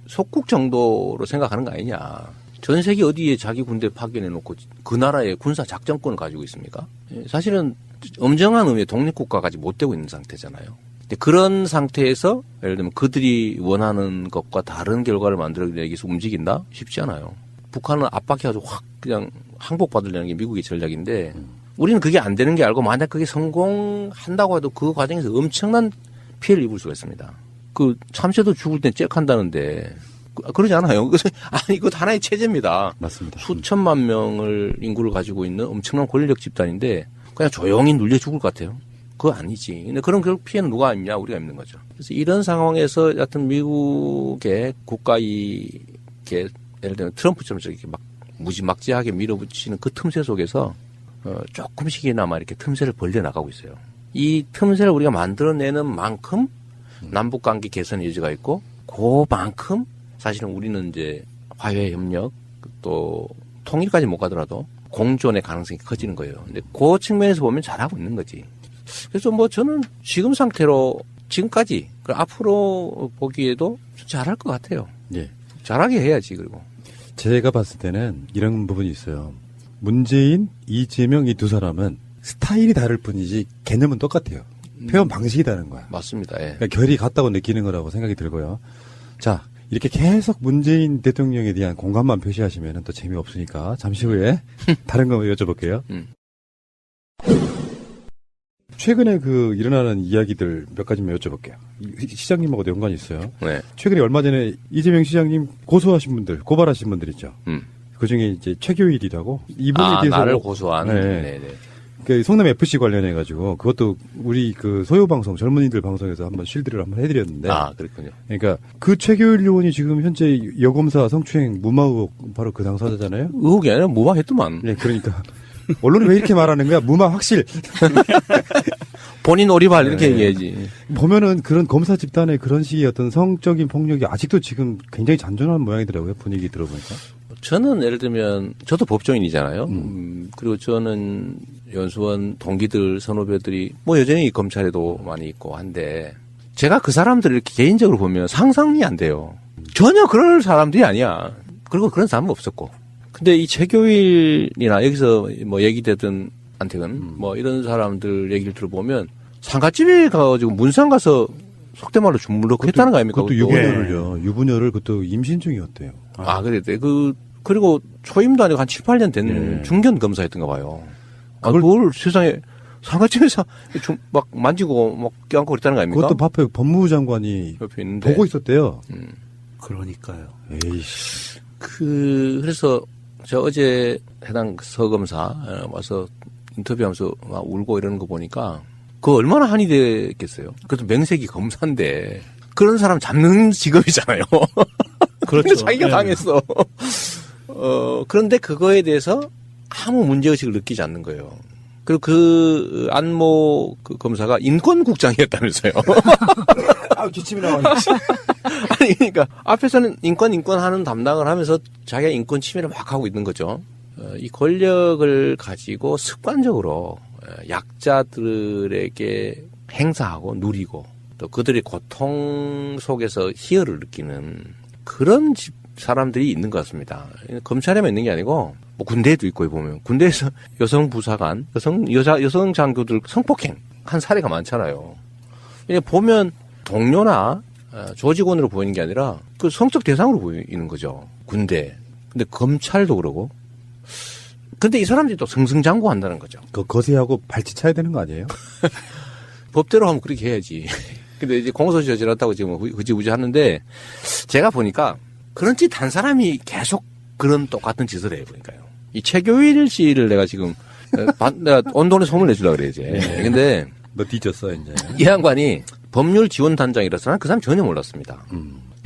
속국 정도로 생각하는 거 아니냐. 전 세계 어디에 자기 군대 파견해 놓고 그 나라의 군사 작전권을 가지고 있습니까? 사실은 엄정한 의미의 독립국가까지 못 되고 있는 상태잖아요. 근데 그런 상태에서 예를 들면 그들이 원하는 것과 다른 결과를 만들어내기 위해서 움직인다? 쉽지 않아요. 북한은 압박해가지고 확 그냥 항복받으려는 게 미국의 전략인데 우리는 그게 안 되는 게 알고 만약 그게 성공한다고 해도 그 과정에서 엄청난 피해를 입을 수가 있습니다. 그 참새도 죽을 땐 잭한다는데 그러지 않아요. 아니 그것 하나의 체제입니다. 맞습니다. 수천만 명을 인구를 가지고 있는 엄청난 권력 집단인데 그냥 조용히 눌려 죽을 것 같아요. 그거 아니지. 근데 그런 결국 피해는 누가 입냐? 우리가 입는 거죠. 그래서 이런 상황에서 여하튼 미국의 국가이게 예를 들면 트럼프처럼 저렇게 막 무지막지하게 밀어붙이는 그 틈새 속에서 조금씩이나마 이렇게 틈새를 벌려 나가고 있어요. 이 틈새를 우리가 만들어내는 만큼 남북 관계 개선 여지가 있고 그만큼 사실은 우리는 이제 화해 협력 또 통일까지 못 가더라도 공존의 가능성이 커지는 거예요. 근데 그 측면에서 보면 잘하고 있는 거지. 그래서 뭐 저는 지금 상태로 지금까지 앞으로 보기에도 잘할 것 같아요. 예. 잘하게 해야지. 그리고 제가 봤을 때는 이런 부분이 있어요. 문재인, 이재명 이 두 사람은 스타일이 다를 뿐이지 개념은 똑같아요. 표현 방식이 다른 거야. 맞습니다. 예. 그러니까 결이 같다고 느끼는 거라고 생각이 들고요. 자, 이렇게 계속 문재인 대통령에 대한 공감만 표시하시면 또 재미없으니까 잠시 후에 다른 거 여쭤볼게요. 최근에 그 일어나는 이야기들 몇 가지만 여쭤볼게요. 시장님하고도 연관이 있어요. 네. 최근에 얼마 전에 이재명 시장님 고소하신 분들, 고발하신 분들 있죠. 그 중에 이제 최교일이라고 이분에 대해서 나를 고소한. 네. 네네. 그 성남 FC 관련해가지고 그것도 우리 그 소요 방송 젊은이들 방송에서 한번 실드를 한번 해드렸는데. 아 그렇군요. 그러니까 그 최교일 의원이 지금 현재 여검사 성추행 무마 의혹 바로 그 당사자잖아요. 의혹이 아니라 무방했더만. 네, 그러니까 언론이 왜 이렇게 말하는 거야? 무마 확실. 본인 오리발 이렇게 얘기해야지. 보면은 그런 검사 집단의 그런 식의 어떤 성적인 폭력이 아직도 지금 굉장히 잔존한 모양이더라고요. 분위기 들어보니까. 저는 예를 들면 저도 법조인이잖아요. 그리고 저는 연수원 동기들 선후배들이 뭐 여전히 검찰에도 많이 있고 한데 제가 그 사람들을 이렇게 개인적으로 보면 상상이 안 돼요. 전혀 그럴 사람들이 아니야. 그리고 그런 사람은 없었고. 근데 이 최교일이나 여기서 뭐 얘기되던 안택은 뭐 이런 사람들 얘기를 들어보면 상가집에 가가지고 문상 가서 속된 말로 주물럭 했다는 거 아닙니까? 그것도 유부녀를요. 유부녀를 그것도 임신 중이었대요. 아, 그랬대. 그리고 초임도 아니고 한 7, 8년 된 중견 검사였던가 봐요. 아, 그걸 세상에 상가집에서 막 만지고 막 껴안고 그랬다는 거 아닙니까? 그것도 앞에 법무부 장관이 옆에 있는데. 보고 있었대요. 그러니까요. 에이씨. 그래서 저 어제 해당 서검사 와서 인터뷰하면서 막 울고 이러는 거 보니까 그거 얼마나 한이 됐겠어요. 그래도 명색이 검사인데 그런 사람 잡는 직업이잖아요. 그렇죠. 자기가 당했어. 그런데 그거에 대해서 아무 문제의식을 느끼지 않는 거예요. 그리고 그 안모 그 검사가 인권국장이었다면서요. 아, 기침이 나와요. 아니, 그러니까 앞에서는 인권 하는 담당을 하면서 자기가 인권 침해를 막 하고 있는 거죠. 이 권력을 가지고 습관적으로 약자들에게 행사하고 누리고 또 그들의 고통 속에서 희열을 느끼는 그런 사람들이 있는 것 같습니다. 검찰에만 있는 게 아니고 뭐 군대에도 있고 보면 군대에서 여성 부사관, 여성 장교들 성폭행 한 사례가 많잖아요. 보면 동료나 조직원으로 보이는 게 아니라 그 성적 대상으로 보이는 거죠. 군대. 근데 검찰도 그러고. 근데 이 사람들이 또 승승장구한다는 거죠. 그 거세하고 발치 차야 되는 거 아니에요? 법대로 하면 그렇게 해야지. 근데 이제 공소시 저질렀다고 지금 흐지부지 하는데 제가 보니까 그런 짓 한 사람이 계속 그런 똑같은 짓을 해요. 그러니까요. 이 최교일 씨를 내가 지금 내가 언론에 소문을 내주려고 그래 이제. 네. 근데 너 뒤졌어 이제. 이 양반이 법률 지원단장이라서 난 그 사람 전혀 몰랐습니다.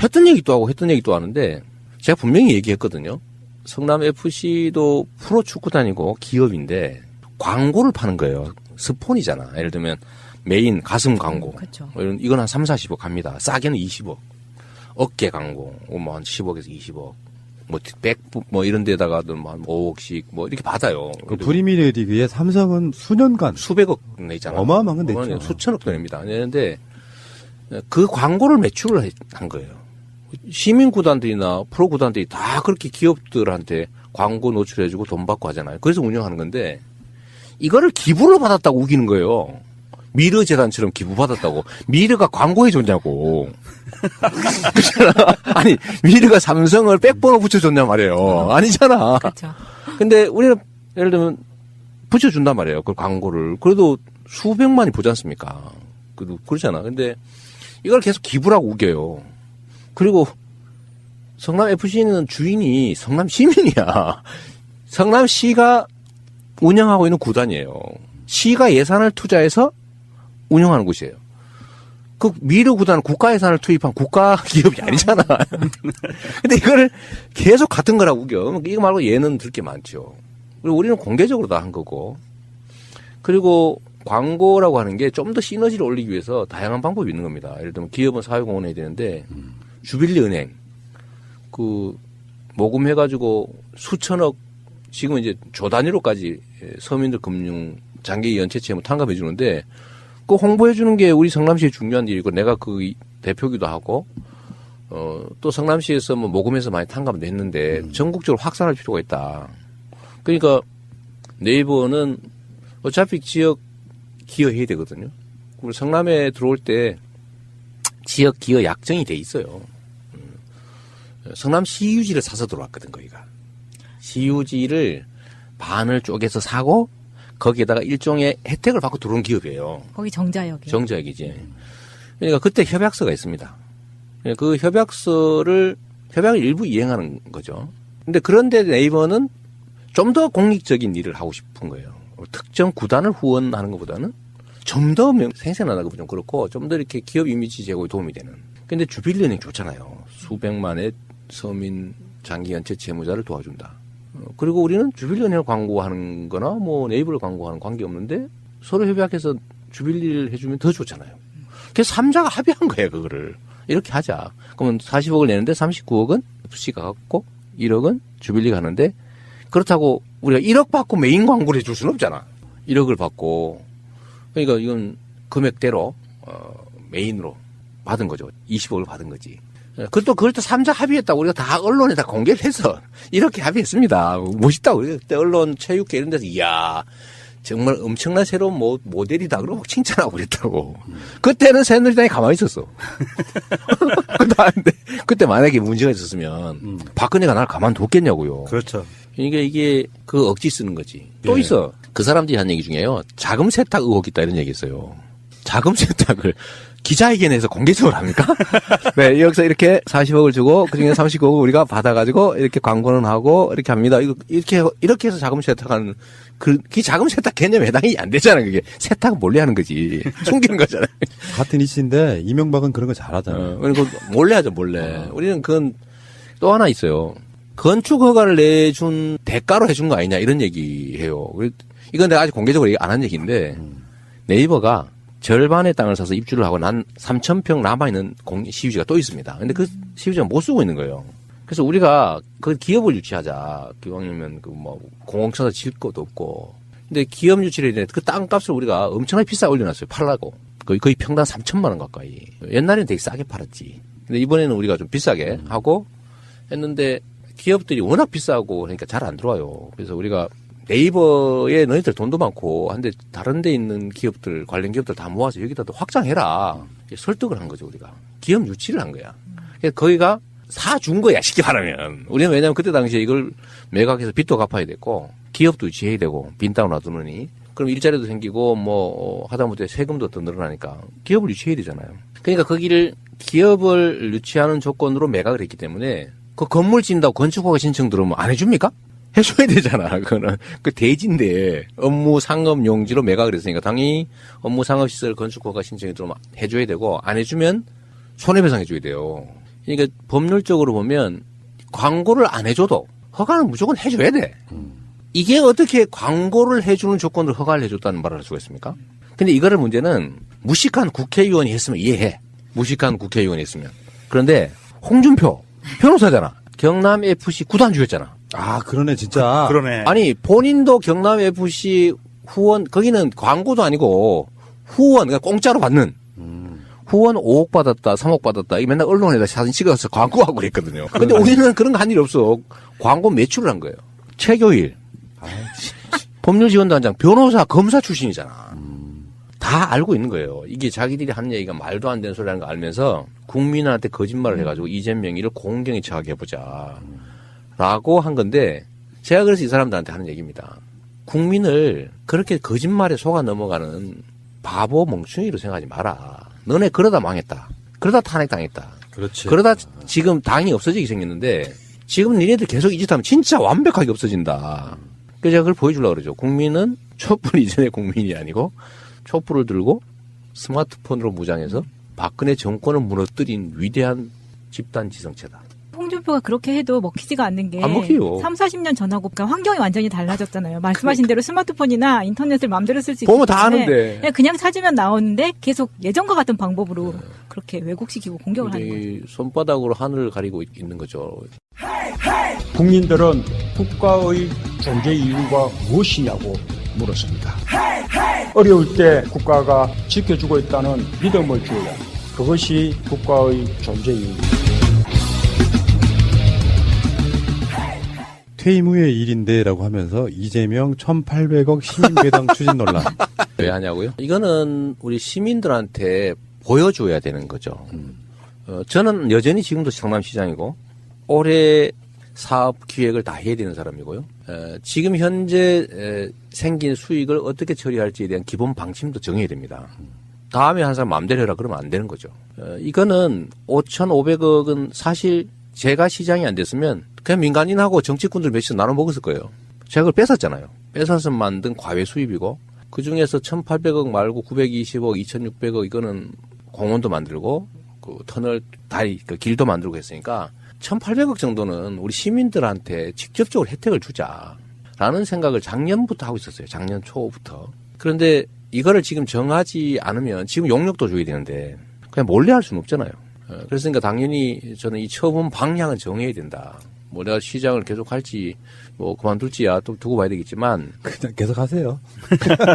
했던 얘기도 하고 했던 얘기도 하는데 제가 분명히 얘기했거든요. 성남 FC도 프로 축구단이고 기업인데 광고를 파는 거예요. 스폰이잖아. 예를 들면 메인 가슴 광고. 그렇죠. 이건 한 3, 40억 갑니다. 싸게는 20억. 어깨 광고. 뭐 한 10억에서 20억. 뭐 이런 데다가도 한 5억씩 뭐 이렇게 받아요. 그 프리미어 리그에 삼성은 수년간 수백억 내잖아요. 어마어마한 건 냈죠. 수천억도 냅니다. 내는데 그 광고를 매출을 한 거예요. 시민구단들이나 프로구단들이 다 그렇게 기업들한테 광고 노출해주고 돈 받고 하잖아요. 그래서 운영하는 건데 이거를 기부를 받았다고 우기는 거예요. 미르 재단처럼 기부받았다고. 미르가 광고해줬냐고. 아니, 미르가 삼성을 백번호 붙여줬냐 말이에요. 아니잖아. 그렇죠. 근데 우리는 예를 들면 붙여준단 말이에요. 그 광고를. 그래도 수백만이 보지 않습니까? 그래도 그러잖아. 근데 이걸 계속 기부라고 우겨요. 그리고 성남FC는 주인이 성남시민이야. 성남시가 운영하고 있는 구단이에요. 시가 예산을 투자해서 운영하는 곳이에요. 그 미르 구단은 국가 예산을 투입한 국가 기업이 아니잖아. 근데 이거를 계속 같은 거라고 우겨. 이거 말고 얘는 들 게 많죠. 그리고 우리는 공개적으로 다 한 거고. 그리고 광고라고 하는 게 좀 더 시너지를 올리기 위해서 다양한 방법이 있는 겁니다. 예를 들면 기업은 사회공헌 해야 되는데 주빌리 은행 그 모금해가지고 수천억 지금 이제 조 단위로까지 서민들 금융 장기 연체 채무 탕감해 주는데 그 홍보해 주는 게 우리 성남시의 중요한 일이고 내가 그 대표기도 하고 또 성남시에서 뭐 모금해서 많이 탕감도 했는데 전국적으로 확산할 필요가 있다. 그러니까 네이버는 어차피 지역 기여해야 되거든요. 그리고 성남에 들어올 때 지역 기여 약정이 돼 있어요. 성남 시유지를 사서 들어왔거든, 거기가. 시유지를 반을 쪼개서 사고 거기에다가 일종의 혜택을 받고 들어온 기업이에요. 거기 정자역이. 정자역이지. 그러니까 그때 협약서가 있습니다. 그 협약을 일부 이행하는 거죠. 근데 그런데 네이버는 좀 더 공익적인 일을 하고 싶은 거예요. 특정 구단을 후원하는 것보다는 좀 더 생생하다고 좀 그렇고 좀 더 이렇게 기업 이미지 제고에 도움이 되는. 근데 주빌리은행 좋잖아요. 수백만의 서민 장기 연체 채무자를 도와준다. 그리고 우리는 주빌리은행을 광고하는 거나 뭐 네이버를 광고하는 관계 없는데 서로 협약해서 주빌리를 해주면 더 좋잖아요. 그래서 3자가 합의한 거예요, 그거를. 이렇게 하자. 그러면 40억을 내는데 39억은 FC가 갖고 1억은 주빌리가 하는데 그렇다고 우리가 1억 받고 메인 광고를 해줄 수는 없잖아. 1억을 받고. 그러니까 이건 금액대로 메인으로 받은 거죠. 20억을 받은 거지. 그걸 또 3자 합의했다고 우리가 다 언론에 다 공개를 해서 이렇게 합의했습니다. 멋있다고. 그때 언론 체육회 이런 데서 이야 정말 엄청난 새로운 모델이다. 그러고 막 칭찬하고 그랬다고. 그때는 새누리당이 가만히 있었어. 그때 만약에 문제가 있었으면 박근혜가 날 가만뒀겠냐고요. 그렇죠. 이게 그 억지 쓰는 거지. 또 있어. 그 사람들이 한 얘기 중에요. 자금 세탁 의혹이 있다 이런 얘기 있어요. 자금 세탁을 기자회견에서 공개적으로 합니까? 네, 여기서 이렇게 40억을 주고 그중에 39억을 우리가 받아가지고 이렇게 광고는 하고 이렇게 합니다. 이렇게 해서 자금 세탁하는 그 자금 세탁 개념에 해당이 안 되잖아요. 그게 세탁은 몰래 하는 거지. 숨기는 거잖아요. 같은 이슈인데 이명박은 그런 거 잘하잖아요. 그리고 몰래 하죠, 몰래. 우리는 그건 또 하나 있어요. 건축 허가를 내준 대가로 해준 거 아니냐 이런 얘기해요. 이건 내가 아직 공개적으로 얘기 안 한 얘기인데 네이버가 절반의 땅을 사서 입주를 하고 난 3,000평 남아있는 시유지가 또 있습니다. 근데 그 시유지가 못 쓰고 있는 거예요. 그래서 우리가 그 기업을 유치하자. 기왕이면 공공쳐서 질 것도 없고. 근데 기업 유치를 해야 되는데 그 땅값을 우리가 엄청나게 비싸게 올려놨어요. 팔라고. 거의 평당 3,000만 원 가까이. 옛날에는 되게 싸게 팔았지. 근데 이번에는 우리가 좀 비싸게 하고 했는데 기업들이 워낙 비싸고 그러니까 잘 안 들어와요. 그래서 우리가 네이버에 너희들 돈도 많고 한데 다른 데 있는 기업들 관련 기업들 다 모아서 여기다 도 확장해라. 설득을 한 거죠 우리가. 기업 유치를 한 거야. 그래서 거기가 사준 거야 쉽게 말하면. 우리는 왜냐하면 그때 당시에 이걸 매각해서 빚도 갚아야 됐고 기업도 유치해야 되고 빈 땅을 놔두느니 그럼 일자리도 생기고 하다못해 세금도 더 늘어나니까 기업을 유치해야 되잖아요. 그러니까 거기를 기업을 유치하는 조건으로 매각을 했기 때문에 그 건물 짓는다고 건축허가 신청 들어오면 안 해줍니까? 해줘야 되잖아. 그거는 그 대지인데 업무 상업 용지로 매각을 했으니까 당연히 업무 상업 시설 건축허가 신청이 들어오면 해줘야 되고 안 해주면 손해배상 해줘야 돼요. 그러니까 법률적으로 보면 광고를 안 해줘도 허가는 무조건 해줘야 돼. 이게 어떻게 광고를 해주는 조건으로 허가를 해줬다는 말을 할 수가 있습니까? 근데 이거를 문제는 무식한 국회의원이 했으면 이해해. 무식한 국회의원이 했으면. 그런데 홍준표 변호사잖아. 경남FC 구단주였잖아. 아, 그러네, 진짜. 그러네. 아니, 본인도 경남FC 후원, 거기는 광고도 아니고 후원, 그러니까 공짜로 받는 후원 5억 받았다, 3억 받았다. 이게 맨날 언론에다 사진 찍어서 광고하고 그랬거든요. 근데 우리는 그런 거 한 일 없어. 광고 매출을 한 거예요. 최교일, 법률지원단장, 변호사, 검사 출신이잖아. 다 알고 있는 거예요. 이게 자기들이 하는 얘기가 말도 안 되는 소리라는 거 알면서 국민한테 거짓말을 해가지고 이재명이를 공경에 처하게 해보자. 라고 한 건데 제가 그래서 이 사람들한테 하는 얘기입니다. 국민을 그렇게 거짓말에 속아 넘어가는 바보 멍충이로 생각하지 마라. 너네 그러다 망했다. 그러다 탄핵당했다. 그렇지. 그러다 지금 당이 없어지게 생겼는데 지금 니네들 계속 이 짓 하면 진짜 완벽하게 없어진다. 그래서 제가 그걸 보여주려고 그러죠. 국민은 촛불 이전의 국민이 아니고 촛불을 들고 스마트폰으로 무장해서 박근혜 정권을 무너뜨린 위대한 집단 지성체다. 홍준표가 그렇게 해도 먹히지가 않는 게 안 먹혀요. 3, 40년 전하고 그러니까 환경이 완전히 달라졌잖아요. 말씀하신 대로 스마트폰이나 인터넷을 마음대로 쓸 수 있기 보면 다 때문에 아는데. 그냥 찾으면 나오는데 계속 예전과 같은 방법으로 그렇게 왜곡시키고 공격을 하는 거죠. 이 손바닥으로 하늘을 가리고 있는 거죠. 국민들은 국가의 존재 이유가 무엇이냐고 물었습니다. 어려울 때 국가가 지켜주고 있다는 믿음을 줘야 그것이 국가의 존재 이유입니다. 퇴임 후의 일인데라고 하면서 이재명 1,800억 시민배당 추진 논란. 왜 하냐고요? 이거는 우리 시민들한테 보여줘야 되는 거죠. 저는 여전히 지금도 성남시장이고 올해 사업 기획을 다 해야 되는 사람이고요. 지금 현재 생긴 수익을 어떻게 처리할지에 대한 기본 방침도 정해야 됩니다. 다음에 한 사람 마음대로 해라 그러면 안 되는 거죠. 이거는 5,500억은 사실 제가 시장이 안 됐으면 그냥 민간인하고 정치꾼들 몇이서 나눠 먹었을 거예요. 제가 그걸 뺏었잖아요. 뺏어서 만든 과외 수입이고 그중에서 1,800억 말고 920억, 2,600억 이거는 공원도 만들고 그 터널 다리 그 길도 만들고 했으니까 1,800억 정도는 우리 시민들한테 직접적으로 혜택을 주자라는 생각을 작년부터 하고 있었어요. 작년 초부터. 그런데 이거를 지금 정하지 않으면 지금 용역도 줘야 되는데 그냥 몰래 할 수는 없잖아요. 그랬으니까 당연히 저는 이 처분 방향은 정해야 된다. 뭐 내가 시장을 계속 할지 뭐 그만둘지야 또 두고 봐야 되겠지만 그냥 계속 하세요.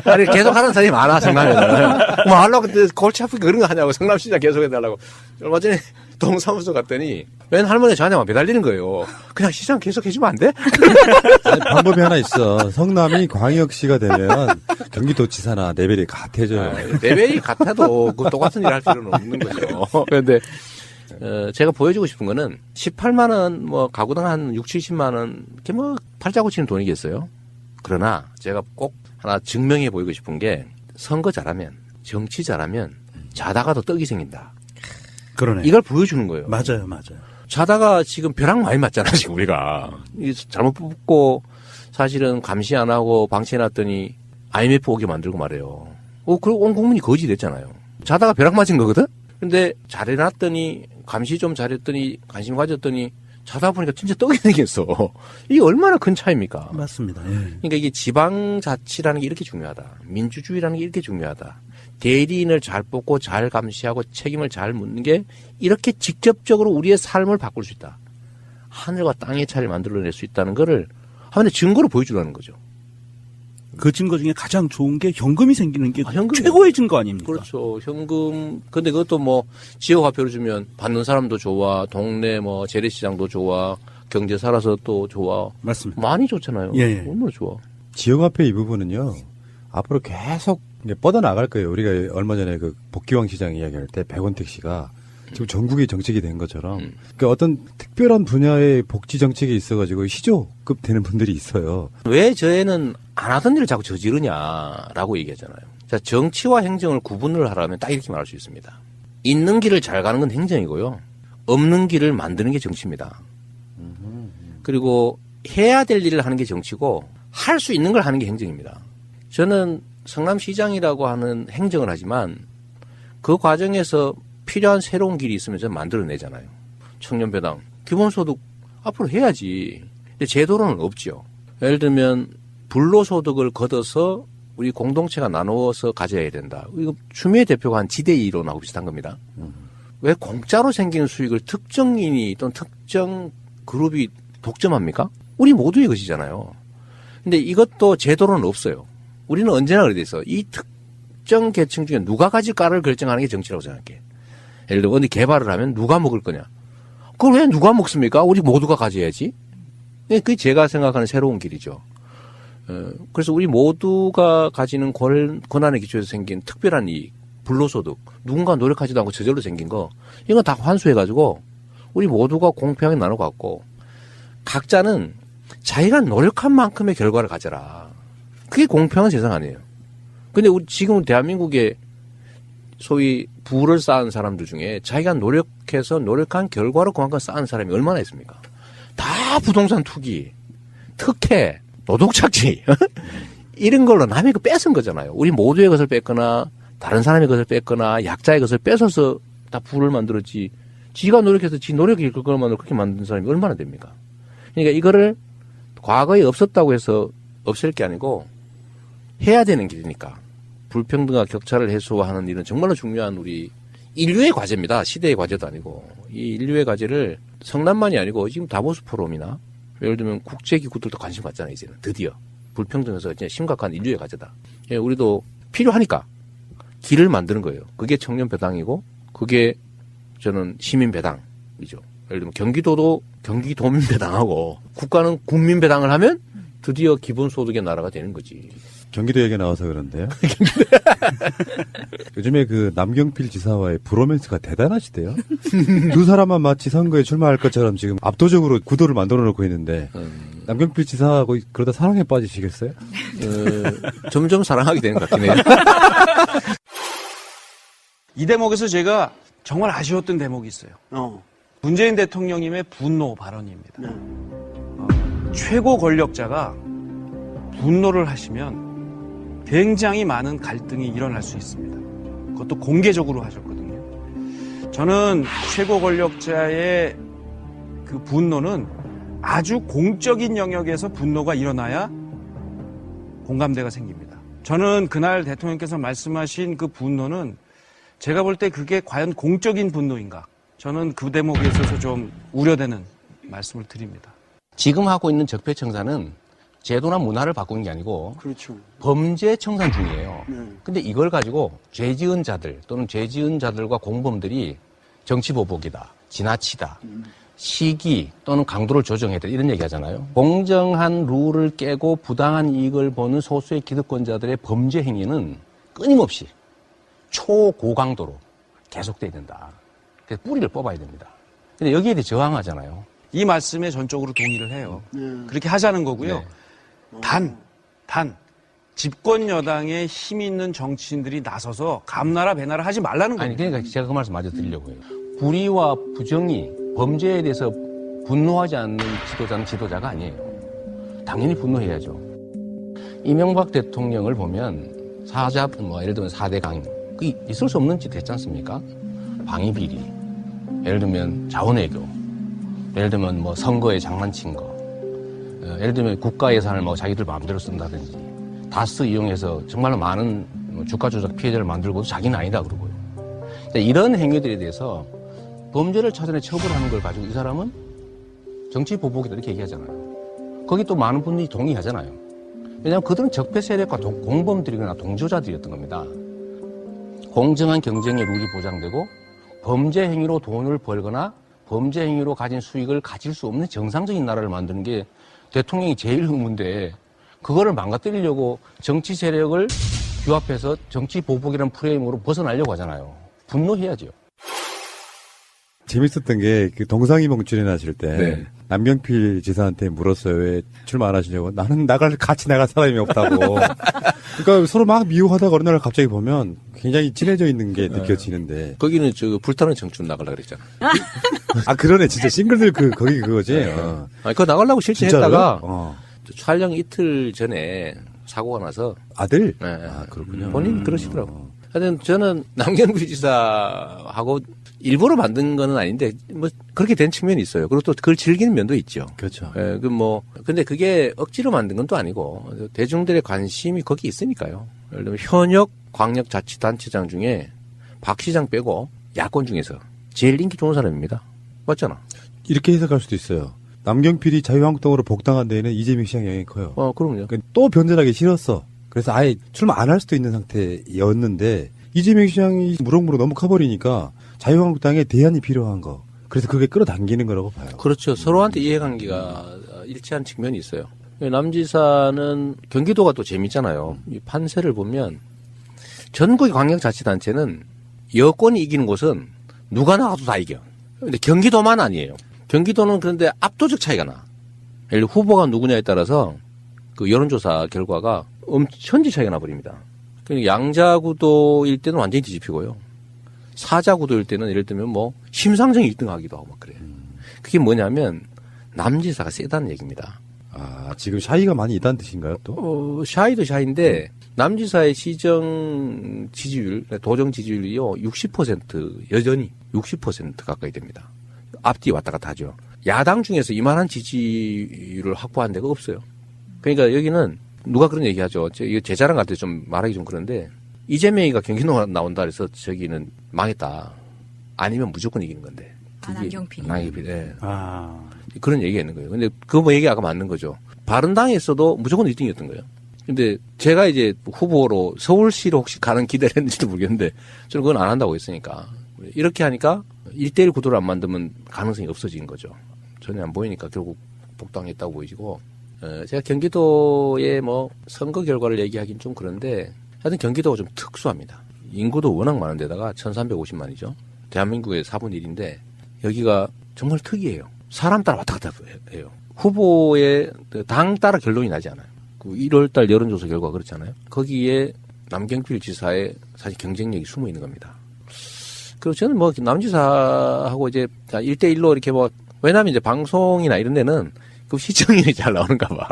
아니 계속 하는 사람이 많아 성남에는. 뭐 하려고 그때 골치 아프게 그런 거 하냐고 성남시장 계속 해달라고. 얼마 전에 동사무소 갔더니 맨 할머니 저한테만 매달리는 거예요. 그냥 시장 계속 해주면 안 돼? 아니, 방법이 하나 있어. 성남이 광역시가 되면 경기도지사나 레벨이 같아져요. 레벨이 같아도 그 똑같은 일 할 필요는 없는 거죠. 그런데 제가 보여주고 싶은 거는 18만 원, 뭐 가구당 한 6, 70만 원, 이렇게 뭐 팔자고 치는 돈이겠어요. 그러나 제가 꼭 하나 증명해 보이고 싶은 게 선거 잘하면, 정치 잘하면 자다가도 떡이 생긴다. 그러네. 이걸 보여주는 거예요. 맞아요. 자다가 지금 벼락 많이 맞잖아, 지금 우리가. 잘못 뽑고 사실은 감시 안 하고 방치해놨더니 IMF 오게 만들고 말해요. 그리고 온 국민이 거지 됐잖아요. 자다가 벼락 맞은 거거든? 근데 잘해놨더니 감시 좀 잘했더니 관심 가졌더니 자다 보니까 진짜 떡이 생겼어. 이게 얼마나 큰 차이입니까? 맞습니다. 예. 그러니까 이게 지방자치라는 게 이렇게 중요하다. 민주주의라는 게 이렇게 중요하다. 대리인을 잘 뽑고 잘 감시하고 책임을 잘 묻는 게 이렇게 직접적으로 우리의 삶을 바꿀 수 있다. 하늘과 땅의 차이를 만들어낼 수 있다는 거를 하는데 증거로 보여주라는 거죠. 그 증거 중에 가장 좋은 게 현금이 생기는 게 현금이요. 최고의 증거 아닙니까? 그렇죠. 현금. 근데 그것도 뭐 지역화표를 주면 받는 사람도 좋아. 동네 뭐 재래시장도 좋아. 경제 살아서 또 좋아. 맞습니다. 많이 좋잖아요. 예. 얼마나 좋아. 지역화폐 이 부분은요. 앞으로 계속 뻗어나갈 거예요. 우리가 얼마 전에 그 복귀왕 시장 이야기할 때 백원 택시가 지금 전국의 정책이 된 것처럼 그러니까 어떤 특별한 분야의 복지 정책이 있어가지고 시조급 되는 분들이 있어요. 왜 저애는 안 하던 일을 자꾸 저지르냐라고 얘기하잖아요. 자, 정치와 행정을 구분을 하라면 딱 이렇게 말할 수 있습니다. 있는 길을 잘 가는 건 행정이고요. 없는 길을 만드는 게 정치입니다. 그리고 해야 될 일을 하는 게 정치고 할 수 있는 걸 하는 게 행정입니다. 저는 성남시장이라고 하는 행정을 하지만 그 과정에서 필요한 새로운 길이 있으면 좀 만들어내잖아요. 청년배당, 기본소득 앞으로 해야지. 근데 제도로는 없죠. 예를 들면 불로소득을 걷어서 우리 공동체가 나누어서 가져야 된다. 이거 추미애 대표가 한 지대 이론하고 비슷한 겁니다. 왜 공짜로 생기는 수익을 특정인이 또는 특정 그룹이 독점합니까? 우리 모두의 것이잖아요. 근데 이것도 제도로는 없어요. 우리는 언제나 그래 돼 있어. 이 특정 계층 중에 누가 가질까를 결정하는 게 정치라고 생각해. 예를 들어 어디 개발을 하면 누가 먹을 거냐. 그걸 왜 누가 먹습니까? 우리 모두가 가져야지. 그게 제가 생각하는 새로운 길이죠. 그래서 우리 모두가 가지는 권한의 기초에서 생긴 특별한 이익, 불로소득, 누군가 노력하지도 않고 저절로 생긴 거, 이건 다 환수해가지고 우리 모두가 공평하게 나눠갖고 각자는 자기가 노력한 만큼의 결과를 가져라. 그게 공평한 세상 아니에요. 근데 우리 지금 대한민국에 소위 부를 쌓은 사람들 중에 자기가 노력해서 노력한 결과로 그만큼 쌓은 사람이 얼마나 있습니까? 다 부동산 투기, 특혜, 노동착취 이런 걸로 남의 거 뺏은 거잖아요. 우리 모두의 것을 뺏거나 다른 사람의 것을 뺏거나 약자의 것을 뺏어서 다 부를 만들었지. 지가 노력해서 지 노력이 그걸만으로 그렇게 만든 사람이 얼마나 됩니까? 그러니까 이거를 과거에 없었다고 해서 없앨 게 아니고 해야 되는 길이니까. 불평등과 격차를 해소하는 일은 정말로 중요한 우리 인류의 과제입니다. 시대의 과제도 아니고. 이 인류의 과제를 성남만이 아니고 지금 다보스 포럼이나 예를 들면 국제기구들도 관심 갖잖아요. 이제는 드디어. 불평등에서 이제 심각한 인류의 과제다. 예, 우리도 필요하니까 길을 만드는 거예요. 그게 청년 배당이고 그게 저는 시민 배당이죠. 예를 들면 경기도도 경기도민 배당하고 국가는 국민 배당을 하면 드디어 기본소득의 나라가 되는 거지. 경기도 얘기 나와서 그런데요. 요즘에 그 남경필 지사와의 브로맨스가 대단하시대요. 두 사람만 마치 선거에 출마할 것처럼 지금 압도적으로 구도를 만들어 놓고 있는데 남경필 지사하고 그러다 사랑에 빠지시겠어요? 점점 사랑하게 되는 것 같긴 해요. 이 대목에서 제가 정말 아쉬웠던 대목이 있어요. 문재인 대통령님의 분노 발언입니다. 최고 권력자가 분노를 하시면 굉장히 많은 갈등이 일어날 수 있습니다. 그것도 공개적으로 하셨거든요. 저는 최고 권력자의 그 분노는 아주 공적인 영역에서 분노가 일어나야 공감대가 생깁니다. 저는 그날 대통령께서 말씀하신 그 분노는 제가 볼 때 그게 과연 공적인 분노인가? 저는 그 대목에 있어서 좀 우려되는 말씀을 드립니다. 지금 하고 있는 적폐청산은 제도나 문화를 바꾸는 게 아니고 그렇죠. 범죄 청산 중이에요. 근데 이걸 가지고 죄 지은 자들 또는 죄 지은 자들과 공범들이 정치 보복이다, 지나치다, 시기 또는 강도를 조정해야 돼 이런 얘기 하잖아요. 공정한 룰을 깨고 부당한 이익을 보는 소수의 기득권자들의 범죄 행위는 끊임없이 초고강도로 계속돼야 된다. 그래서 뿌리를 뽑아야 됩니다. 근데 여기에 대해 저항하잖아요. 이 말씀에 전적으로 동의를 해요. 그렇게 하자는 거고요. 네. 단 집권 여당의 힘 있는 정치인들이 나서서 감나라 배나라 하지 말라는 아니 겁니다. 그러니까 제가 그 말씀 마저 드리려고 해요. 불의와 부정이 범죄에 대해서 분노하지 않는 지도자는 지도자가 아니에요. 당연히 분노해야죠. 이명박 대통령을 보면 사자 예를 들면 4대 강요 그 있을 수 없는 짓 했지 않습니까? 방위비리 예를 들면 자원외교 예를 들면 뭐 선거에 장난친 거 예를 들면 국가 예산을 뭐 자기들 마음대로 쓴다든지 다스 이용해서 정말로 많은 주가 조작 피해자를 만들고도 자기는 아니다 그러고요. 이런 행위들에 대해서 범죄를 찾아내 처벌하는 걸 가지고 이 사람은 정치 보복이다 이렇게 얘기하잖아요. 거기 또 많은 분들이 동의하잖아요. 왜냐하면 그들은 적폐 세력과 공범들이거나 동조자들이었던 겁니다. 공정한 경쟁의 룰이 보장되고 범죄 행위로 돈을 벌거나 범죄 행위로 가진 수익을 가질 수 없는 정상적인 나라를 만드는 게 대통령이 제일 의문인데 그거를 망가뜨리려고 정치 세력을 규합해서 정치 보복이라는 프레임으로 벗어나려고 하잖아요. 분노해야죠. 재밌었던 게 그 동상이몽 출연하실 때 네. 남경필 지사한테 물었어요. 왜 출마 안 하시냐고. 나는 같이 나갈 사람이 없다고. 그러니까 서로 막 미워하다가 어느 날 갑자기 보면 굉장히 친해져 있는 게 느껴지는데. 거기는 불타는 청춘 나가려고 그랬잖아. 아 그러네. 진짜 싱글들 거기 그거지. 아니, 그거 나가려고 실제 진짜로요? 했다가 촬영 이틀 전에 사고가 나서 아들? 네. 아 그렇군요. 본인 그러시더라고. 하여튼 저는 남경필 지사하고 일부러 만든 거는 아닌데 뭐 그렇게 된 측면이 있어요. 그리고 또 그걸 즐기는 면도 있죠. 그렇죠. 예, 근데 그게 억지로 만든 건 또 아니고 대중들의 관심이 거기 있으니까요. 예를 들면 현역 광역자치단체장 중에 박 시장 빼고 야권 중에서 제일 인기 좋은 사람입니다. 맞잖아. 이렇게 해석할 수도 있어요. 남경필이 자유한국당으로 복당한 데에는 이재명 시장 영향이 커요. 그럼요. 그러니까 또 변절하기 싫었어. 그래서 아예 출마 안 할 수도 있는 상태였는데 이재명 시장이 무럭무럭 너무 커버리니까 자유한국당에 대안이 필요한 거. 그래서 그게 끌어당기는 거라고 봐요. 그렇죠. 서로한테 이해관계가 일치한 측면이 있어요. 남지사는 경기도가 또 재밌잖아요. 이 판세를 보면 전국의 광역자치단체는 여권이 이기는 곳은 누가 나가도 다 이겨. 근데 경기도만 아니에요. 경기도는 그런데 압도적 차이가 나. 예를 들어 후보가 누구냐에 따라서 그 여론조사 결과가 천지 차이가 나버립니다. 그러니까 양자구도일 때는 완전히 뒤집히고요. 사자구도일 때는 예를 들면 뭐 심상정 1등 하기도 하고 막 그래요. 그게 뭐냐면 남지사가 세다는 얘기입니다. 아, 지금 샤이가 많이 있다는 뜻인가요, 또? 샤이도 샤이인데 남지사의 시정 지지율, 도정 지지율이요 60% 여전히 60% 가까이 됩니다. 앞뒤 왔다 갔다 하죠. 야당 중에서 이만한 지지율을 확보한 데가 없어요. 그러니까 여기는 누가 그런 얘기하죠. 이거 제 자랑 같아 좀 말하기 좀 그런데 이재명이가 경기도 나온다 그래서 저기는 망했다. 아니면 무조건 이기는 건데. 안경필이. 네. 아. 그런 얘기가 있는 거예요. 근데 그 뭐 얘기 아까 맞는 거죠. 바른당에서도 무조건 1등이었던 거예요. 근데 제가 이제 후보로 서울시로 혹시 가는 기대를 했는지도 모르겠는데 저는 그건 안 한다고 했으니까. 이렇게 하니까 1대1 구도를 안 만들면 가능성이 없어진 거죠. 전혀 안 보이니까 결국 복당했다고 보이고. 제가 경기도의 뭐 선거 결과를 얘기하기는 좀 그런데 하여튼 경기도가 좀 특수합니다. 인구도 워낙 많은 데다가 1350만이죠. 대한민국의 4분의 1인데 여기가 정말 특이해요. 사람 따라 왔다 갔다 해요. 후보의 당 따라 결론이 나지 않아요. 그 1월달 여론조사 결과 그렇잖아요. 거기에 남경필 지사의 사실 경쟁력이 숨어 있는 겁니다. 그리고 저는 뭐 남지사하고 이제 1대1로 이렇게 뭐 왜냐하면 이제 방송이나 이런 데는 그 시청률이 잘 나오는가 봐.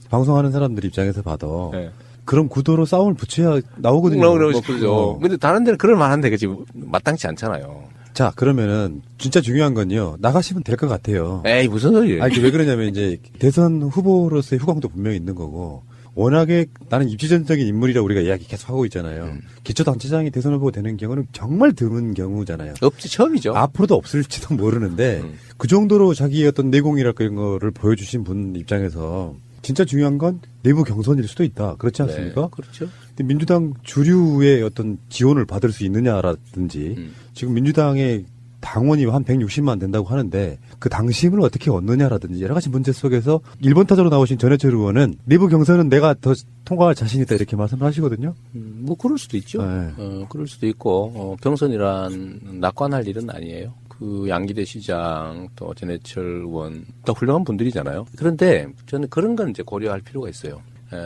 방송하는 사람들 입장에서 봐도 네. 그런 구도로 싸움을 붙여야 나오거든요. 그러죠. 근데 다른 데는 그럴 만한데 그치 마땅치 않잖아요. 자, 그러면은 진짜 중요한 건요. 나가시면 될 것 같아요. 에이 무슨 소리예요? 아니, 왜 그러냐면 이제 대선 후보로서의 후광도 분명히 있는 거고 워낙에 나는 입지전적인 인물이라고 우리가 이야기 계속 하고 있잖아요. 기초단체장이 대선 후보 되는 경우는 정말 드문 경우잖아요. 없지 처음이죠. 앞으로도 없을지도 모르는데 그 정도로 자기의 어떤 내공이랄까 이런 거를 보여주신 분 입장에서 진짜 중요한 건 내부 경선일 수도 있다. 그렇지 않습니까? 네, 그렇죠. 근데 민주당 주류의 어떤 지원을 받을 수 있느냐라든지 지금 민주당의 당원이 한 160만 된다고 하는데 그 당심을 어떻게 얻느냐라든지 여러 가지 문제 속에서 1번 타자로 나오신 전해철 의원은 내부 경선은 내가 더 통과할 자신 있다 이렇게 말씀을 하시거든요. 뭐 그럴 수도 있죠. 네. 그럴 수도 있고 경선이란 낙관할 일은 아니에요. 그 양기대 시장 또 전해철 의원 또 훌륭한 분들이잖아요. 그런데 저는 그런 건 이제 고려할 필요가 있어요.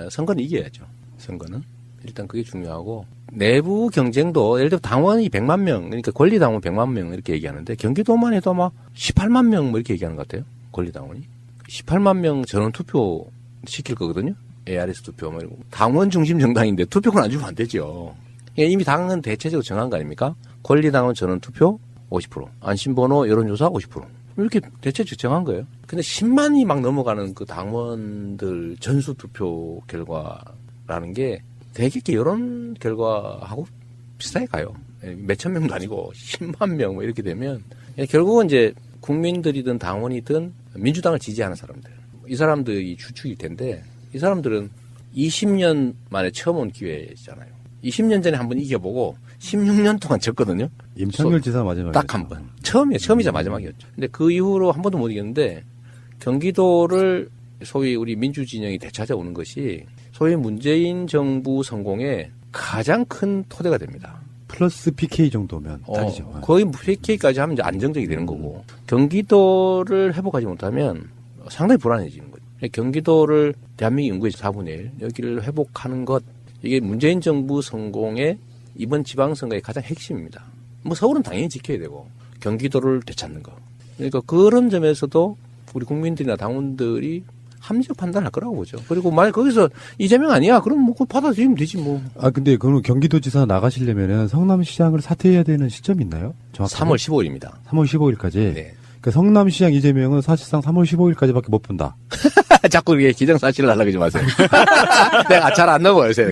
선거는 이겨야죠. 선거는 일단 그게 중요하고 내부 경쟁도 예를 들어 당원이 100만 명 그러니까 권리당원 100만 명 이렇게 얘기하는데 경기도만 해도 막 18만 명 뭐 이렇게 얘기하는 것 같아요. 권리당원이 18만 명 전원 투표 시킬 거거든요. ARS 투표 뭐 이러고 당원 중심 정당인데 투표권 안 주면 안 되죠. 이미 당은 대체적으로 정한 거 아닙니까? 권리당원 전원 투표 50%, 안심번호 여론조사 50%. 이렇게 대체적으로 정한 거예요. 근데 10만이 막 넘어가는 그 당원들 전수 투표 결과라는 게 되게 여론 결과하고 비슷하게 가요. 몇천 명도 아니고 10만 명 뭐 이렇게 되면 결국은 이제 국민들이든 당원이든 민주당을 지지하는 사람들. 이 사람들이 주축일 텐데 이 사람들은 20년 만에 처음 온 기회잖아요. 20년 전에 한번 이겨보고 16년 동안 졌거든요. 임창열 지사 마지막에 딱 한 번. 처음이자 마지막이었죠. 근데 그 이후로 한 번도 못 이겼는데 경기도를 소위 우리 민주진영이 되찾아오는 것이 소위 문재인 정부 성공의 가장 큰 토대가 됩니다. 플러스 PK 정도면 딱이죠. 거의 PK까지 하면 이제 안정적이 되는 거고 경기도를 회복하지 못하면 상당히 불안해지는 거죠. 경기도를 대한민국 인구의 4분의 1 여기를 회복하는 것 이게 문재인 정부 성공의 이번 지방선거의 가장 핵심입니다. 뭐 서울은 당연히 지켜야 되고 경기도를 되찾는 거. 그러니까 그런 점에서도 우리 국민들이나 당원들이 합리적 판단할 거라고 보죠. 그리고 만약 거기서 이재명 아니야? 그럼 뭐 그거 받아들이면 되지 뭐. 아 근데 그럼 경기도지사 나가시려면은 성남시장을 사퇴해야 되는 시점이 있나요? 정확하게? 3월 15일입니다. 3월 15일까지. 네. 그러니까 성남시장 이재명은 사실상 3월 15일까지밖에 못 본다. 자꾸 이게 기정사실을 하려고 하지 마세요. 내가 잘 안 넘어요, 요새.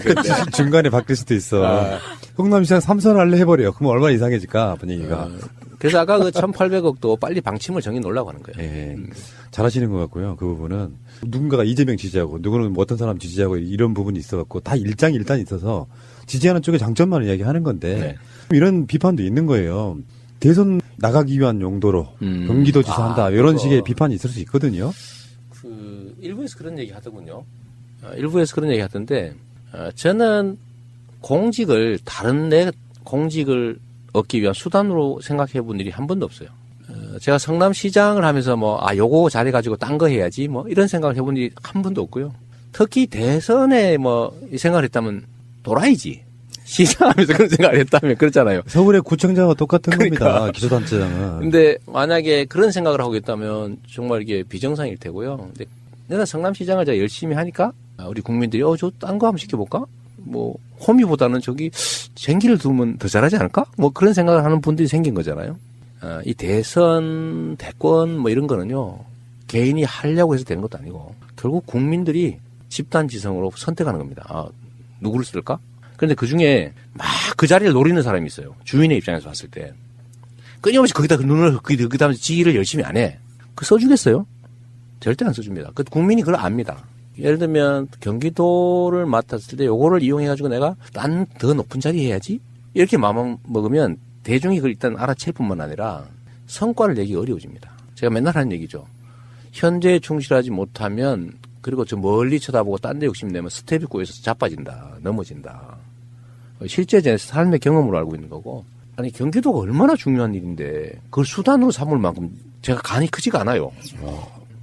중간에 바뀔 수도 있어. 성남시장 3선 할래 해버려요. 그럼 얼마나 이상해질까 분위기가. 그래서 아까 그 1,800억도 빨리 방침을 정해 놓으려고 하는 거예요. 예. 잘하시는 것 같고요. 그 부분은 누군가가 이재명 지지하고 누구는 뭐 어떤 사람 지지하고 이런 부분이 있어갖고 다 일장일단이 있어서 지지하는 쪽의 장점만 이야기하는 건데 네. 이런 비판도 있는 거예요. 대선 나가기 위한 용도로 경기도지사 한다 이런 식의 비판이 있을 수 있거든요. 그 일부에서 그런 얘기 하더군요. 일부에서 그런 얘기 하던데 저는 공직을 다른 내 공직을 얻기 위한 수단으로 생각해 본 일이 한 번도 없어요. 제가 성남시장을 하면서 요거 잘해가지고 딴 거 해야지 이런 생각을 해본 일이 한 번도 없고요. 특히 대선에 이 생각을 했다면 돌아야지. 시장하면서 그런 생각을 했다면 그렇잖아요. 서울의 구청장과 똑같은 겁니다. 기초단체장은. 근데 만약에 그런 생각을 하고 있다면 정말 이게 비정상일 테고요. 근데 내가 성남시장을 제가 열심히 하니까 우리 국민들이 저 딴 거 한번 시켜볼까? 호미보다는 저기 쟁기를 두면 더 잘하지 않을까? 그런 생각을 하는 분들이 생긴 거잖아요. 이 대선, 대권 이런 거는요. 개인이 하려고 해서 되는 것도 아니고 결국 국민들이 집단지성으로 선택하는 겁니다. 누구를 쓸까? 그런데 그중에 막 그 자리를 노리는 사람이 있어요. 주인의 입장에서 봤을 때. 끊임없이 거기다 눈을 그 다음에 지휘를 열심히 안 해. 써주겠어요? 절대 안 써줍니다. 국민이 그걸 압니다. 예를 들면 경기도를 맡았을 때 요거를 이용해가지고 내가 딴 더 높은 자리 해야지? 이렇게 마음 먹으면 대중이 그걸 일단 알아챌 뿐만 아니라 성과를 내기 어려워집니다. 제가 맨날 하는 얘기죠. 현재에 충실하지 못하면 그리고 저 멀리 쳐다보고 딴 데 욕심내면 스텝이 꼬여서 자빠진다. 넘어진다. 실제 제 삶의 경험으로 알고 있는 거고. 아니 경기도가 얼마나 중요한 일인데 그걸 수단으로 삼을 만큼 제가 간이 크지가 않아요.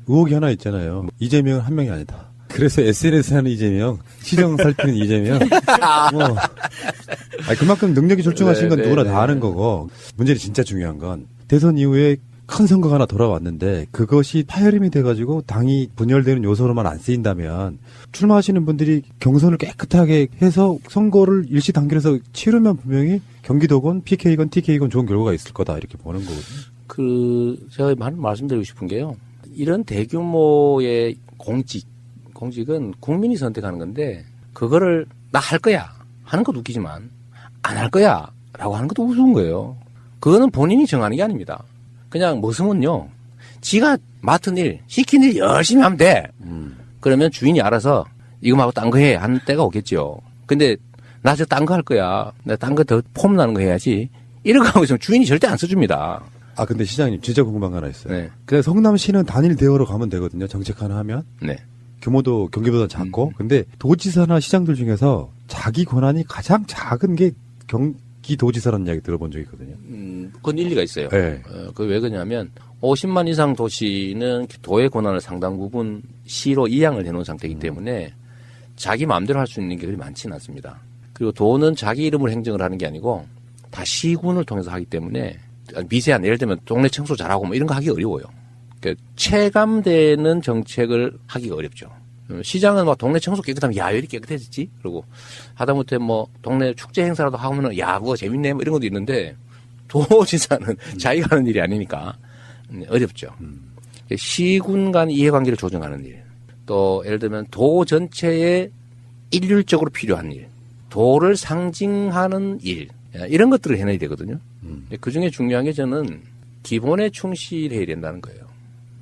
의혹이 하나 있잖아요. 이재명은 한 명이 아니다. 그래서 SNS 하는 이재명, 시정 살피는 이재명. 그만큼 능력이 출중하신 건 누구나 다 아는 거고. 문제는 진짜 중요한 건 대선 이후에 큰 선거가 하나 돌아왔는데 그것이 파열음이 돼가지고 당이 분열되는 요소로만 안 쓰인다면 출마하시는 분들이 경선을 깨끗하게 해서 선거를 일시 단결해서 치르면 분명히 경기도건 PK건 TK건 좋은 결과가 있을 거다 이렇게 보는 거거든요. 제가 말씀드리고 싶은 게요. 이런 대규모의 공직은 국민이 선택하는 건데 그거를 나 할 거야 하는 것도 웃기지만 안 할 거야 라고 하는 것도 우스운 거예요. 그거는 본인이 정하는 게 아닙니다. 그냥 머슴은요. 지가 맡은 일, 시킨 일 열심히 하면 돼. 그러면 주인이 알아서 이거 말고 딴 거 해 하는 때가 오겠죠. 근데 나 저 딴 거 할 거야. 나 딴 거 더 폼 나는 거 해야지. 이렇게 하고 있으면 주인이 절대 안 써줍니다. 근데 시장님 진짜 궁금한 거 하나 있어요. 네. 그래서 성남시는 단일 대우로 가면 되거든요. 정책 하나 하면. 네. 규모도 경기보다 작고. 근데 도지사나 시장들 중에서 자기 권한이 가장 작은 게 경기도지사라는 이야기 들어본 적이 있거든요. 그건 일리가 있어요. 네. 그 왜 그러냐면 50만 이상 도시는 도의 권한을 상당 부분 시로 이양을 해놓은 상태이기 때문에 자기 마음대로 할 수 있는 게 그리 많지는 않습니다. 그리고 도는 자기 이름으로 행정을 하는 게 아니고 다 시군을 통해서 하기 때문에 미세한 예를 들면 동네 청소 잘하고 이런 거 하기 어려워요. 그러니까 체감되는 정책을 하기가 어렵죠. 시장은 동네 청소 깨끗하면 야, 왜 이렇게 깨끗해졌지? 그러고 하다못해 동네 축제 행사라도 하면은 야, 재밌네 이런 것도 있는데 도지사는 자기가 하는 일이 아니니까 어렵죠. 시군 간 이해관계를 조정하는 일. 또 예를 들면 도 전체에 일률적으로 필요한 일. 도를 상징하는 일. 이런 것들을 해내야 되거든요. 그중에 중요한 게 저는 기본에 충실해야 된다는 거예요.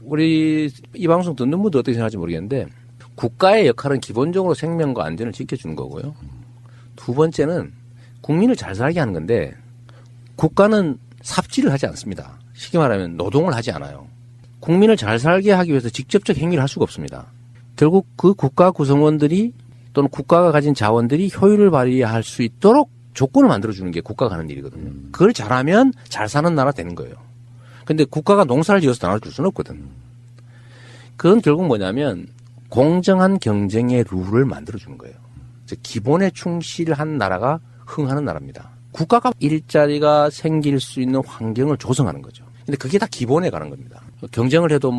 우리 이 방송 듣는 분들 어떻게 생각할지 모르겠는데 국가의 역할은 기본적으로 생명과 안전을 지켜주는 거고요. 두 번째는 국민을 잘 살게 하는 건데 국가는 삽질을 하지 않습니다. 쉽게 말하면 노동을 하지 않아요. 국민을 잘 살게 하기 위해서 직접적 행위를 할 수가 없습니다. 결국 그 국가 구성원들이 또는 국가가 가진 자원들이 효율을 발휘할 수 있도록 조건을 만들어주는 게 국가가 하는 일이거든요. 그걸 잘하면 잘 사는 나라 되는 거예요. 근데 국가가 농사를 지어서 나눠줄 수는 없거든. 그건 결국 뭐냐면 공정한 경쟁의 룰을 만들어주는 거예요. 기본에 충실한 나라가 흥하는 나라입니다. 국가가 일자리가 생길 수 있는 환경을 조성하는 거죠. 근데 그게 다 기본에 가는 겁니다. 경쟁을 해도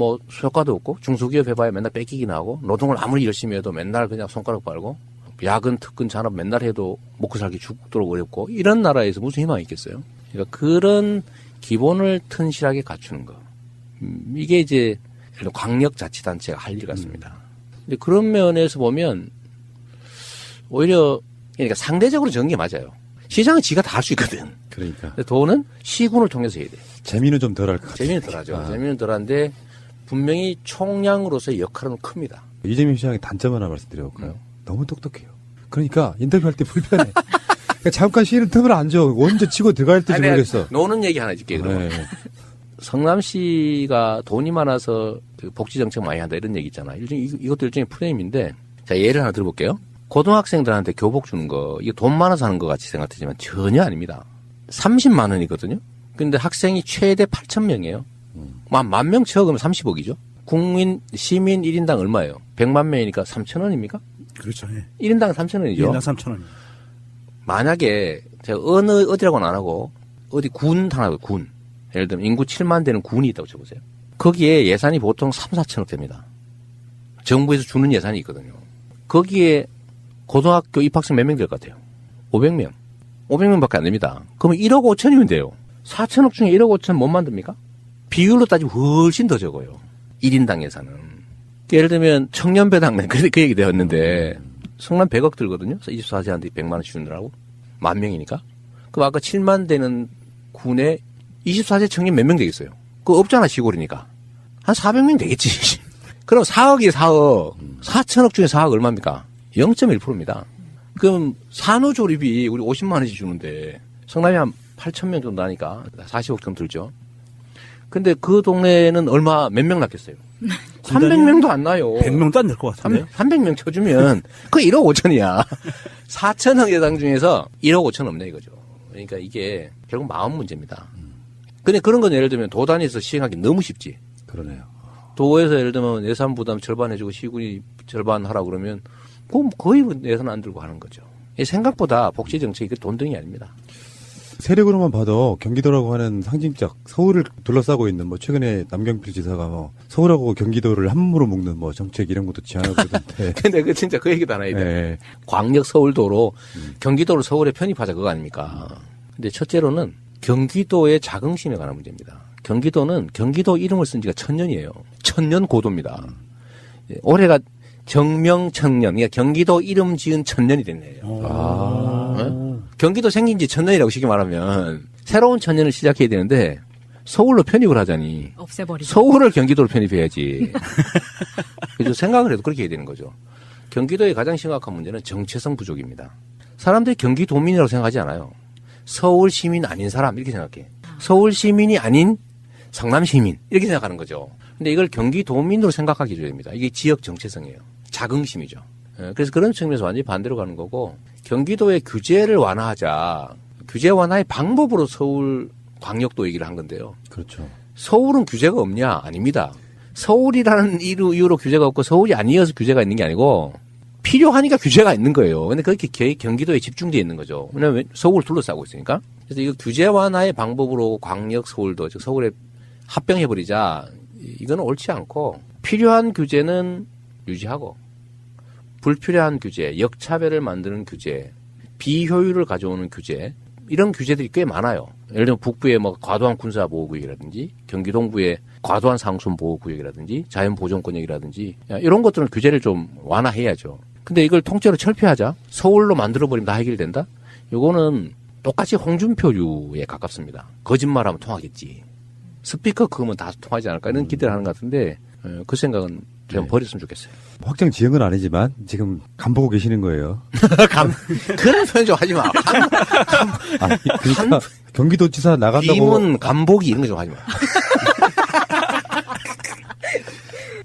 효과도 없고 중소기업 해봐야 맨날 뺏기긴 하고 노동을 아무리 열심히 해도 맨날 그냥 손가락 빨고 야근, 특근, 잔업 맨날 해도 먹고 살기 죽도록 어렵고 이런 나라에서 무슨 희망이 있겠어요? 그러니까 그런 기본을 튼실하게 갖추는 거. 이게 이제 광역자치단체가 할 일 같습니다. 근데 그런 면에서 보면 오히려 그러니까 상대적으로 적은 게 맞아요. 시장은 지가 다 할 수 있거든. 그러니까. 근데 도는 시군을 통해서 해야 돼. 재미는 좀 덜 할 것 같아요. 재미는 덜하죠. 재미는 덜한데 분명히 총량으로서의 역할은 큽니다. 이재명 시장의 단점 하나 말씀드려볼까요? 너무 똑똑해요. 그러니까 인터뷰할 때 불편해. 그러니까 잠깐 쉬는 틈을 안 줘. 언제 치고 들어갈 때 아니, 모르겠어. 노는 얘기 하나 해줄게, 그럼. 네. 성남시가 돈이 많아서 그 복지정책 많이 한다 이런 얘기 있잖아. 이것도 일종의 프레임인데, 자, 예를 하나 들어볼게요. 고등학생들한테 교복 주는 거, 이거 돈 많아서 하는 것 같이 생각되지만 전혀 아닙니다. 30만 원이거든요? 근데 학생이 최대 8,000명이에요. 10,000명 채워 그러면 30억이죠? 시민 1인당 얼마예요? 100만 명이니까 3,000원입니까? 그렇죠. 예. 1인당 3,000원이죠? 1인당 3,000원. 만약에 제가 어디라고는 안 하고 어디 군 하나 군 예를 들면 인구 7만 되는 군이 있다고 쳐보세요. 거기에 예산이 보통 3, 4천억 됩니다. 정부에서 주는 예산이 있거든요. 거기에 고등학교 입학생 몇 명 될 것 같아요? 500명. 500명밖에 안 됩니다. 그러면 1억 5천이면 돼요. 4천억 중에 1억 5천 못 만듭니까? 비율로 따지면 훨씬 더 적어요. 1인당 예산은. 예를 들면 청년배당은 그 얘기 되었는데 성남 100억 들거든요. 24세한테 100만 원씩 주느라고. 10,000명이니까. 그럼 아까 7만 되는 군에 24세 청년 몇 명 되겠어요? 그거 없잖아, 시골이니까. 한 400명 되겠지. 그럼 4억이 4억. 4천억 중에 4억 얼마입니까? 0.1%입니다. 그럼 산후조리비 우리 50만 원씩 주는데 성남이 한 8,000명 정도 나니까 40억 정도 들죠. 근데 그 동네는 몇 명 낳겠어요? 300명도 안 나요. 100명도 안 될 것 같은데. 300명 쳐주면 그 1억 5천이야. 4천억 예상 중에서 1억 5천 없네 이거죠. 그러니까 이게 결국 마음 문제입니다. 근데 그런 건 예를 들면 도 단위에서 시행하기 너무 쉽지. 그러네요. 도에서 예를 들면 예산 부담 절반 해주고 시군이 절반 하라 그러면 그럼 거의 예산 안 들고 하는 거죠. 생각보다 복지 정책이 돈등이 아닙니다. 세력으로만 봐도 경기도라고 하는 상징적 서울을 둘러싸고 있는 뭐 최근에 남경필 지사가 뭐 서울하고 경기도를 한몸으로 묶는 뭐 정책 이런 것도 제안하고 있던데. 근데 그 진짜 그 얘기도 하나 해야 돼. 네. 광역 서울도로 경기도를 서울에 편입하자 그거 아닙니까? 근데 첫째로는 경기도의 자긍심에 관한 문제입니다. 경기도는 경기도 이름을 쓴 지가 1000년이에요. 1000년 고도입니다. 올해가 정명천년, 그러니까 경기도 이름 지은 1000년이 됐네요. 네? 경기도 생긴 지 1000년이라고 쉽게 말하면 새로운 1000년을 시작해야 되는데 서울로 편입을 하자니 없애버리죠. 서울을 경기도로 편입해야지. 그래서 생각을 해도 그렇게 해야 되는 거죠. 경기도의 가장 심각한 문제는 정체성 부족입니다. 사람들이 경기도민이라고 생각하지 않아요. 서울 시민 아닌 사람 이렇게 생각해. 서울 시민이 아닌 성남 시민 이렇게 생각하는 거죠. 근데 이걸 경기도민으로 생각하기 됩니다. 이게 지역 정체성이에요. 자긍심이죠. 그래서 그런 측면에서 완전히 반대로 가는 거고 경기도의 규제를 완화하자. 규제 완화의 방법으로 서울 광역도 얘기를 한 건데요. 그렇죠. 서울은 규제가 없냐? 아닙니다. 서울이라는 이유로 규제가 없고 서울이 아니어서 규제가 있는 게 아니고 필요하니까 규제가 있는 거예요. 근데 그렇게 경기도에 집중되어 있는 거죠. 왜냐하면 서울을 둘러싸고 있으니까. 그래서 이거 규제 완화의 방법으로 광역 서울도 즉 서울에 합병해버리자. 이거는 옳지 않고 필요한 규제는 유지하고 불필요한 규제, 역차별을 만드는 규제, 비효율을 가져오는 규제 이런 규제들이 꽤 많아요. 예를 들면 북부에 뭐 과도한 군사보호구역이라든지 경기 동부에 과도한 상순보호구역이라든지 자연보존권역이라든지 이런 것들은 규제를 좀 완화해야죠. 근데 이걸 통째로 철폐하자 서울로 만들어버리면 다 해결된다? 이거는 똑같이 홍준표류에 가깝습니다. 거짓말하면 통하겠지. 스피커 그거면 다 통하지 않을까 이런 기대를 하는 것 같은데 그 생각은 좀 버렸으면 좋겠어요. 확정 지은 건 아니지만 지금 간 보고 계시는 거예요. 그런 표현 좀 하지 마. 아니, 그러니까 경기도지사 나간다고 김은 간보기 이런 거 좀 하지 마.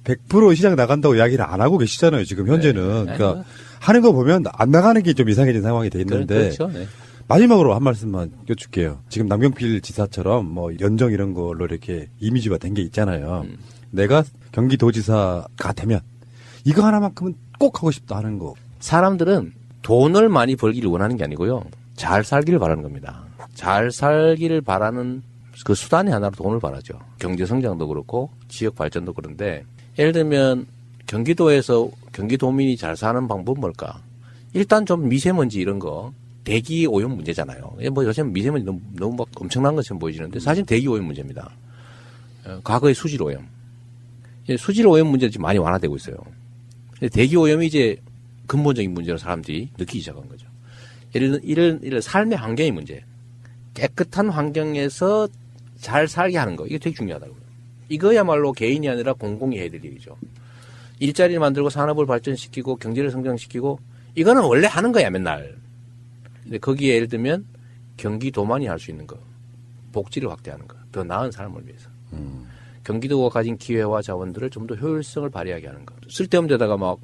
100% 시장 나간다고 이야기를 안 하고 계시잖아요. 지금 현재는. 네. 그러니까 하는 거 보면 안 나가는 게 좀 이상해진 상황이 돼 있는데 그렇죠. 네. 마지막으로 한 말씀만 여쭐게요. 지금 남경필 지사처럼 뭐 연정 이런 걸로 이렇게 이미지가 된 게 있잖아요. 내가 경기도지사가 되면 이거 하나만큼은 꼭 하고 싶다 하는 거. 사람들은 돈을 많이 벌기를 원하는 게 아니고요. 잘 살기를 바라는 겁니다. 잘 살기를 바라는 그 수단의 하나로 돈을 바라죠. 경제 성장도 그렇고 지역 발전도 그런데 예를 들면 경기도에서 경기도민이 잘 사는 방법은 뭘까? 일단 좀 미세먼지 이런 거 대기 오염 문제잖아요. 뭐 요새 미세먼지 너무 막 엄청난 것처럼 보이시는데 사실 대기 오염 문제입니다. 과거의 수질 오염. 수질 오염 문제는 지금 많이 완화되고 있어요. 대기 오염이 이제 근본적인 문제로 사람들이 느끼기 시작한 거죠. 이런 삶의 환경의 문제. 깨끗한 환경에서 잘 살게 하는 거. 이게 되게 중요하다고요. 이거야말로 개인이 아니라 공공이 해야 될 일이죠. 일자리를 만들고 산업을 발전시키고 경제를 성장시키고 이거는 원래 하는 거야 맨날. 근데 거기에 예를 들면 경기도만이 할 수 있는 거, 복지를 확대하는 거, 더 나은 삶을 위해서. 경기도가 가진 기회와 자원들을 좀 더 효율성을 발휘하게 하는 거. 쓸데없는 데다가 막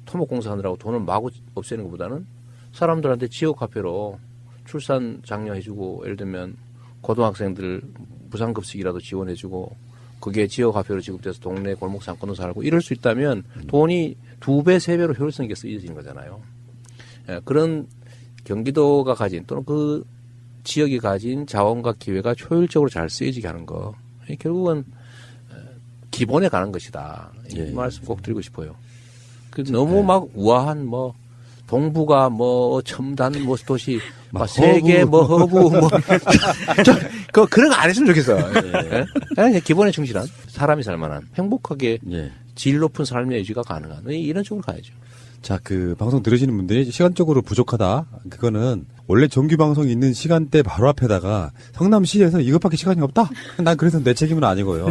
토목공사 하느라고 돈을 마구 없애는 것보다는 사람들한테 지역 화폐로 출산 장려해주고, 예를 들면 고등학생들 무상급식이라도 지원해주고, 그게 지역 화폐로 지급돼서 동네 골목 상권으로 살고 이럴 수 있다면 돈이 2배, 3배로 효율성 있게 쓰여지는 거잖아요. 예, 그런 경기도가 가진 또는 그 지역이 가진 자원과 기회가 효율적으로 잘 쓰여지게 하는 거. 결국은 기본에 가는 것이다. 이 예. 말씀 꼭 드리고 싶어요. 너무 막 우아한 뭐 동부가 뭐 첨단 뭐 도시, 막 세계 뭐 허브 뭐 그런 거 안 했으면 좋겠어. 예. 그냥 기본에 충실한 사람이 살만한 행복하게 예. 질 높은 삶의 유지가 가능한 이런 쪽으로 가야죠. 자, 그 방송 들으시는 분들이 시간적으로 부족하다. 그거는 원래 정규 방송이 있는 시간대 바로 앞에다가 성남시에서 이것밖에 시간이 없다. 난 그래서 내 책임은 아니고요.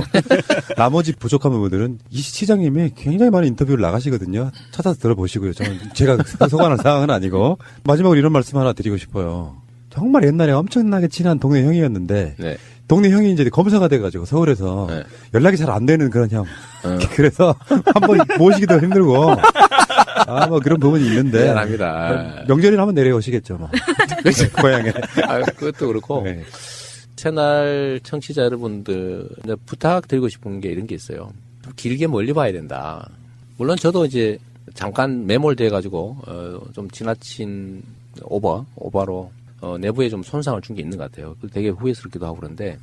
나머지 부족한 부분들은 이 시장님이 굉장히 많은 인터뷰를 나가시거든요. 찾아서 들어보시고요. 저는 제가 소관할 상황은 아니고. 마지막으로 이런 말씀 하나 드리고 싶어요. 정말 옛날에 엄청나게 친한 동네 형이었는데 네. 동네 형이 이제 검사가 돼가지고 서울에서 네. 연락이 잘 안 되는 그런 형. 그래서 한번 모시기도 힘들고. 뭐 그런 부분이 있는데. 미안합니다. 명절이나 한번 내려오시겠죠, 뭐. 고향에. 그것도 그렇고. 네. 채널 청취자 여러분들 부탁드리고 싶은 게 이런 게 있어요. 좀 길게 멀리 봐야 된다. 물론 저도 이제 잠깐 매몰돼가지고 좀 지나친 오버로 내부에 좀 손상을 준 게 있는 것 같아요. 되게 후회스럽기도 하고 그런데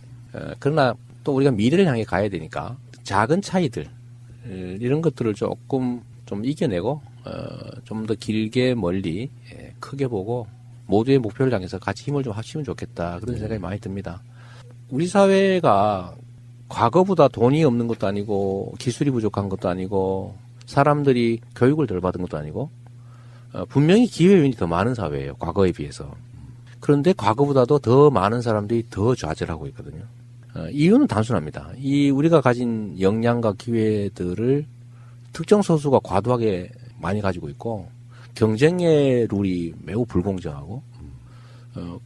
그러나 또 우리가 미래를 향해 가야 되니까 작은 차이들 이런 것들을 조금 좀 이겨내고 좀 더 길게 멀리 크게 보고 모두의 목표를 향해서 같이 힘을 좀 합치면 좋겠다 그런 생각이 많이 듭니다. 우리 사회가 과거보다 돈이 없는 것도 아니고 기술이 부족한 것도 아니고 사람들이 교육을 덜 받은 것도 아니고 분명히 기회 요인이 더 많은 사회예요. 과거에 비해서. 그런데 과거보다도 더 많은 사람들이 더 좌절하고 있거든요. 이유는 단순합니다. 이 우리가 가진 역량과 기회들을 특정 소수가 과도하게 많이 가지고 있고 경쟁의 룰이 매우 불공정하고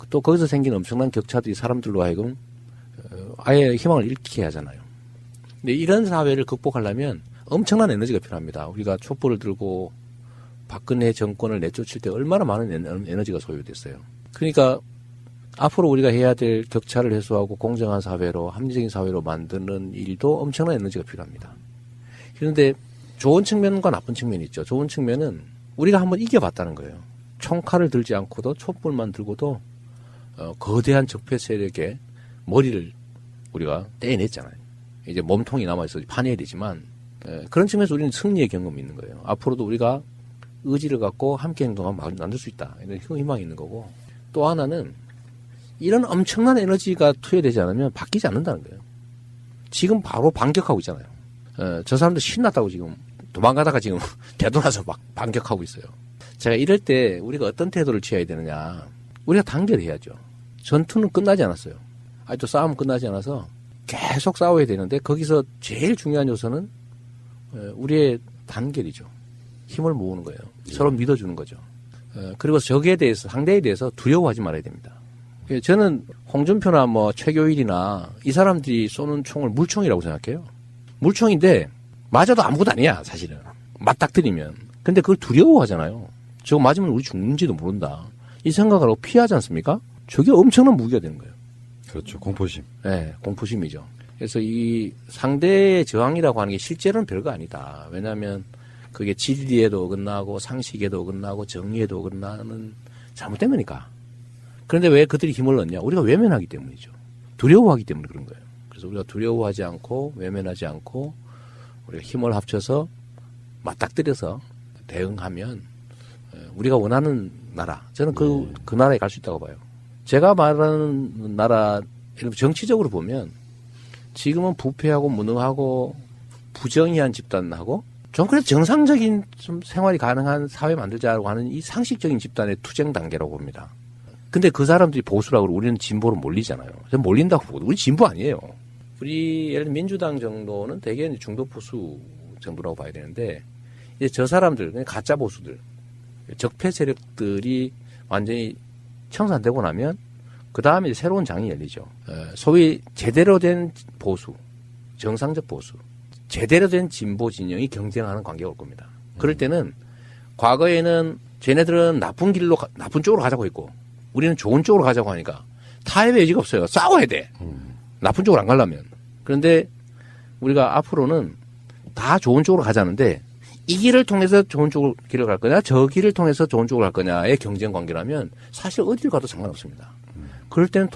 또 거기서 생긴 엄청난 격차들이 사람들로 하여금 아예 희망을 잃게 하잖아요. 근데 이런 사회를 극복하려면 엄청난 에너지가 필요합니다. 우리가 촛불을 들고 박근혜 정권을 내쫓을 때 얼마나 많은 에너지가 소요됐어요. 그러니까 앞으로 우리가 해야 될 격차를 해소하고 공정한 사회로 합리적인 사회로 만드는 일도 엄청난 에너지가 필요합니다. 그런데 좋은 측면과 나쁜 측면이 있죠. 좋은 측면은 우리가 한번 이겨봤다는 거예요. 총칼을 들지 않고도 촛불만 들고도 거대한 적폐 세력의 머리를 우리가 떼어냈잖아요. 이제 몸통이 남아있어 파내야 되지만 그런 측면에서 우리는 승리의 경험이 있는 거예요. 앞으로도 우리가 의지를 갖고 함께 행동하면 만들 수 있다. 이런 희망이 있는 거고 또 하나는 이런 엄청난 에너지가 투여되지 않으면 바뀌지 않는다는 거예요. 지금 바로 반격하고 있잖아요. 저 사람들 신났다고 지금 도망가다가 지금 되돌아서 막 반격하고 있어요. 제가 이럴 때 우리가 어떤 태도를 취해야 되느냐. 우리가 단결해야죠. 전투는 끝나지 않았어요. 아직도 싸움은 끝나지 않아서 계속 싸워야 되는데 거기서 제일 중요한 요소는 우리의 단결이죠. 힘을 모으는 거예요. 서로 믿어주는 거죠. 그리고 적에 대해서 상대에 대해서 두려워하지 말아야 됩니다. 저는 홍준표나 뭐 최교일이나 이 사람들이 쏘는 총을 물총이라고 생각해요. 물총인데 맞아도 아무것도 아니야 사실은. 맞닥뜨리면. 근데 그걸 두려워하잖아요. 저거 맞으면 우리 죽는지도 모른다. 이 생각을 하고 피하지 않습니까? 저게 엄청난 무기가 되는 거예요. 그렇죠. 공포심. 네, 공포심이죠. 그래서 이 상대의 저항이라고 하는 게 실제로는 별거 아니다. 왜냐하면 그게 진리에도 어긋나고 상식에도 어긋나고 정의에도 어긋나는 잘못된 거니까. 그런데 왜 그들이 힘을 얻냐? 우리가 외면하기 때문이죠. 두려워하기 때문에 그런 거예요. 그래서 우리가 두려워하지 않고 외면하지 않고 우리가 힘을 합쳐서 맞닥뜨려서 대응하면 우리가 원하는 나라, 저는 그 나라에 갈 수 있다고 봐요. 제가 말하는 나라, 정치적으로 보면 지금은 부패하고 무능하고 부정의한 집단하고 좀 그래도 정상적인 좀 생활이 가능한 사회 만들자고 하는 이 상식적인 집단의 투쟁 단계라고 봅니다. 근데 그 사람들이 보수라고 그러고 우리는 진보로 몰리잖아요. 몰린다고 보거든요. 우리 진보 아니에요. 우리 예를 들면 민주당 정도는 대개 중도 보수 정도라고 봐야 되는데 이제 저 사람들, 가짜 보수들, 적폐 세력들이 완전히 청산되고 나면 그 다음에 새로운 장이 열리죠. 소위 제대로 된 보수, 정상적 보수, 제대로 된 진보 진영이 경쟁하는 관계가 올 겁니다. 그럴 때는 과거에는 쟤네들은 나쁜 쪽으로 가자고 했고 우리는 좋은 쪽으로 가자고 하니까 타협의 여지가 없어요. 싸워야 돼. 나쁜 쪽으로 안 가려면. 그런데 우리가 앞으로는 다 좋은 쪽으로 가자는데 이 길을 통해서 좋은 쪽으로 길을 갈 거냐, 저 길을 통해서 좋은 쪽으로 갈 거냐의 경쟁 관계라면 사실 어디를 가도 상관없습니다. 그럴 때는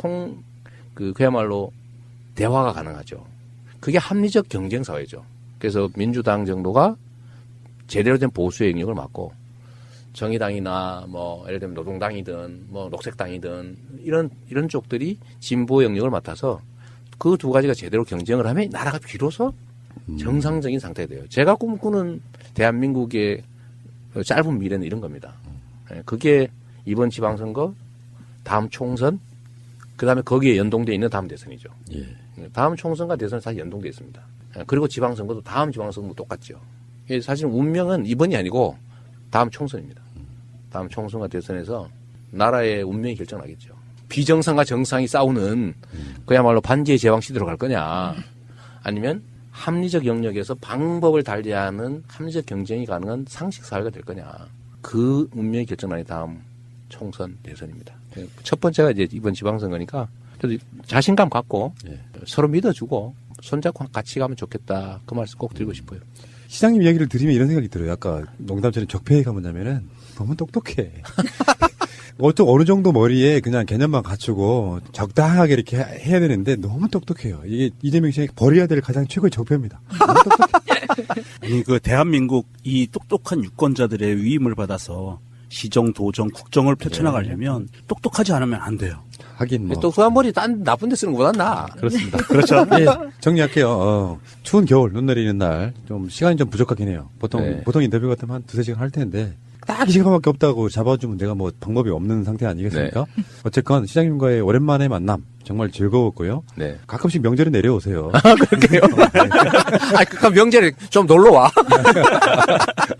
그야말로 대화가 가능하죠. 그게 합리적 경쟁 사회죠. 그래서 민주당 정도가 제대로 된 보수의 영역을 맡고 정의당이나 뭐 예를 들면 노동당이든 뭐 녹색당이든 이런 쪽들이 진보 영역을 맡아서 그 두 가지가 제대로 경쟁을 하면 나라가 비로소 정상적인 상태가 돼요. 제가 꿈꾸는 대한민국의 짧은 미래는 이런 겁니다. 그게 이번 지방선거, 다음 총선, 그 다음에 거기에 연동되어 있는 다음 대선이죠. 예. 다음 총선과 대선은 사실 연동되어 있습니다. 그리고 지방선거도 다음 지방선거 똑같죠. 사실 운명은 이번이 아니고 다음 총선입니다. 다음 총선과 대선에서 나라의 운명이 결정나겠죠. 비정상과 정상이 싸우는 그야말로 반지의 제왕 시대로 갈 거냐, 아니면 합리적 영역에서 방법을 달리하는 합리적 경쟁이 가능한 상식 사회가 될 거냐, 그 운명이 결정나는 다음 총선 대선입니다. 첫 번째가 이제 이번 지방선거니까 그래도 자신감 갖고 서로 믿어주고 손잡고 같이 가면 좋겠다, 그 말씀 꼭 드리고 싶어요. 시장님 이야기를 들으면 이런 생각이 들어요. 아까 농담처럼 적폐에 가보냐면은 너무 똑똑해. 어느 정도 머리에 그냥 개념만 갖추고 적당하게 이렇게 해야 되는데 너무 똑똑해요. 이게 이재명 시장이 버려야 될 가장 최고의 적폐입니다. 아니, 그 대한민국 이 똑똑한 유권자들의 위임을 받아서 시정, 도정, 국정을 펼쳐나가려면 똑똑하지 않으면 안 돼요. 하긴 뭐. 똑똑한 머리 딴 나쁜 데 쓰는 것보다 나. 그렇습니다. 그렇죠. 예, 정리할게요. 추운 겨울, 눈 내리는 날, 좀 시간이 좀 부족하긴 해요. 보통 인터뷰 같으면 한 2-3시간 할 텐데, 딱 이 시간밖에 없다고 잡아주면 내가 뭐 방법이 없는 상태 아니겠습니까? 네. 어쨌건 시장님과의 오랜만에 만남, 정말 즐거웠고요. 네. 가끔씩 명절에 내려오세요. 그렇게요? 그럼 명절에 좀 놀러 와.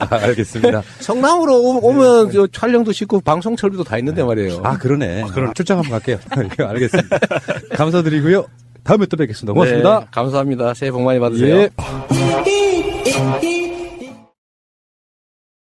알겠습니다. 성남으로 오면 저 촬영도 쉽고 방송 설비도 다 있는데 말이에요. 그러네. 그럼 출장 한번 갈게요. 알겠습니다. 감사드리고요. 다음에 또 뵙겠습니다. 고맙습니다. 네, 감사합니다. 새해 복 많이 받으세요. 예.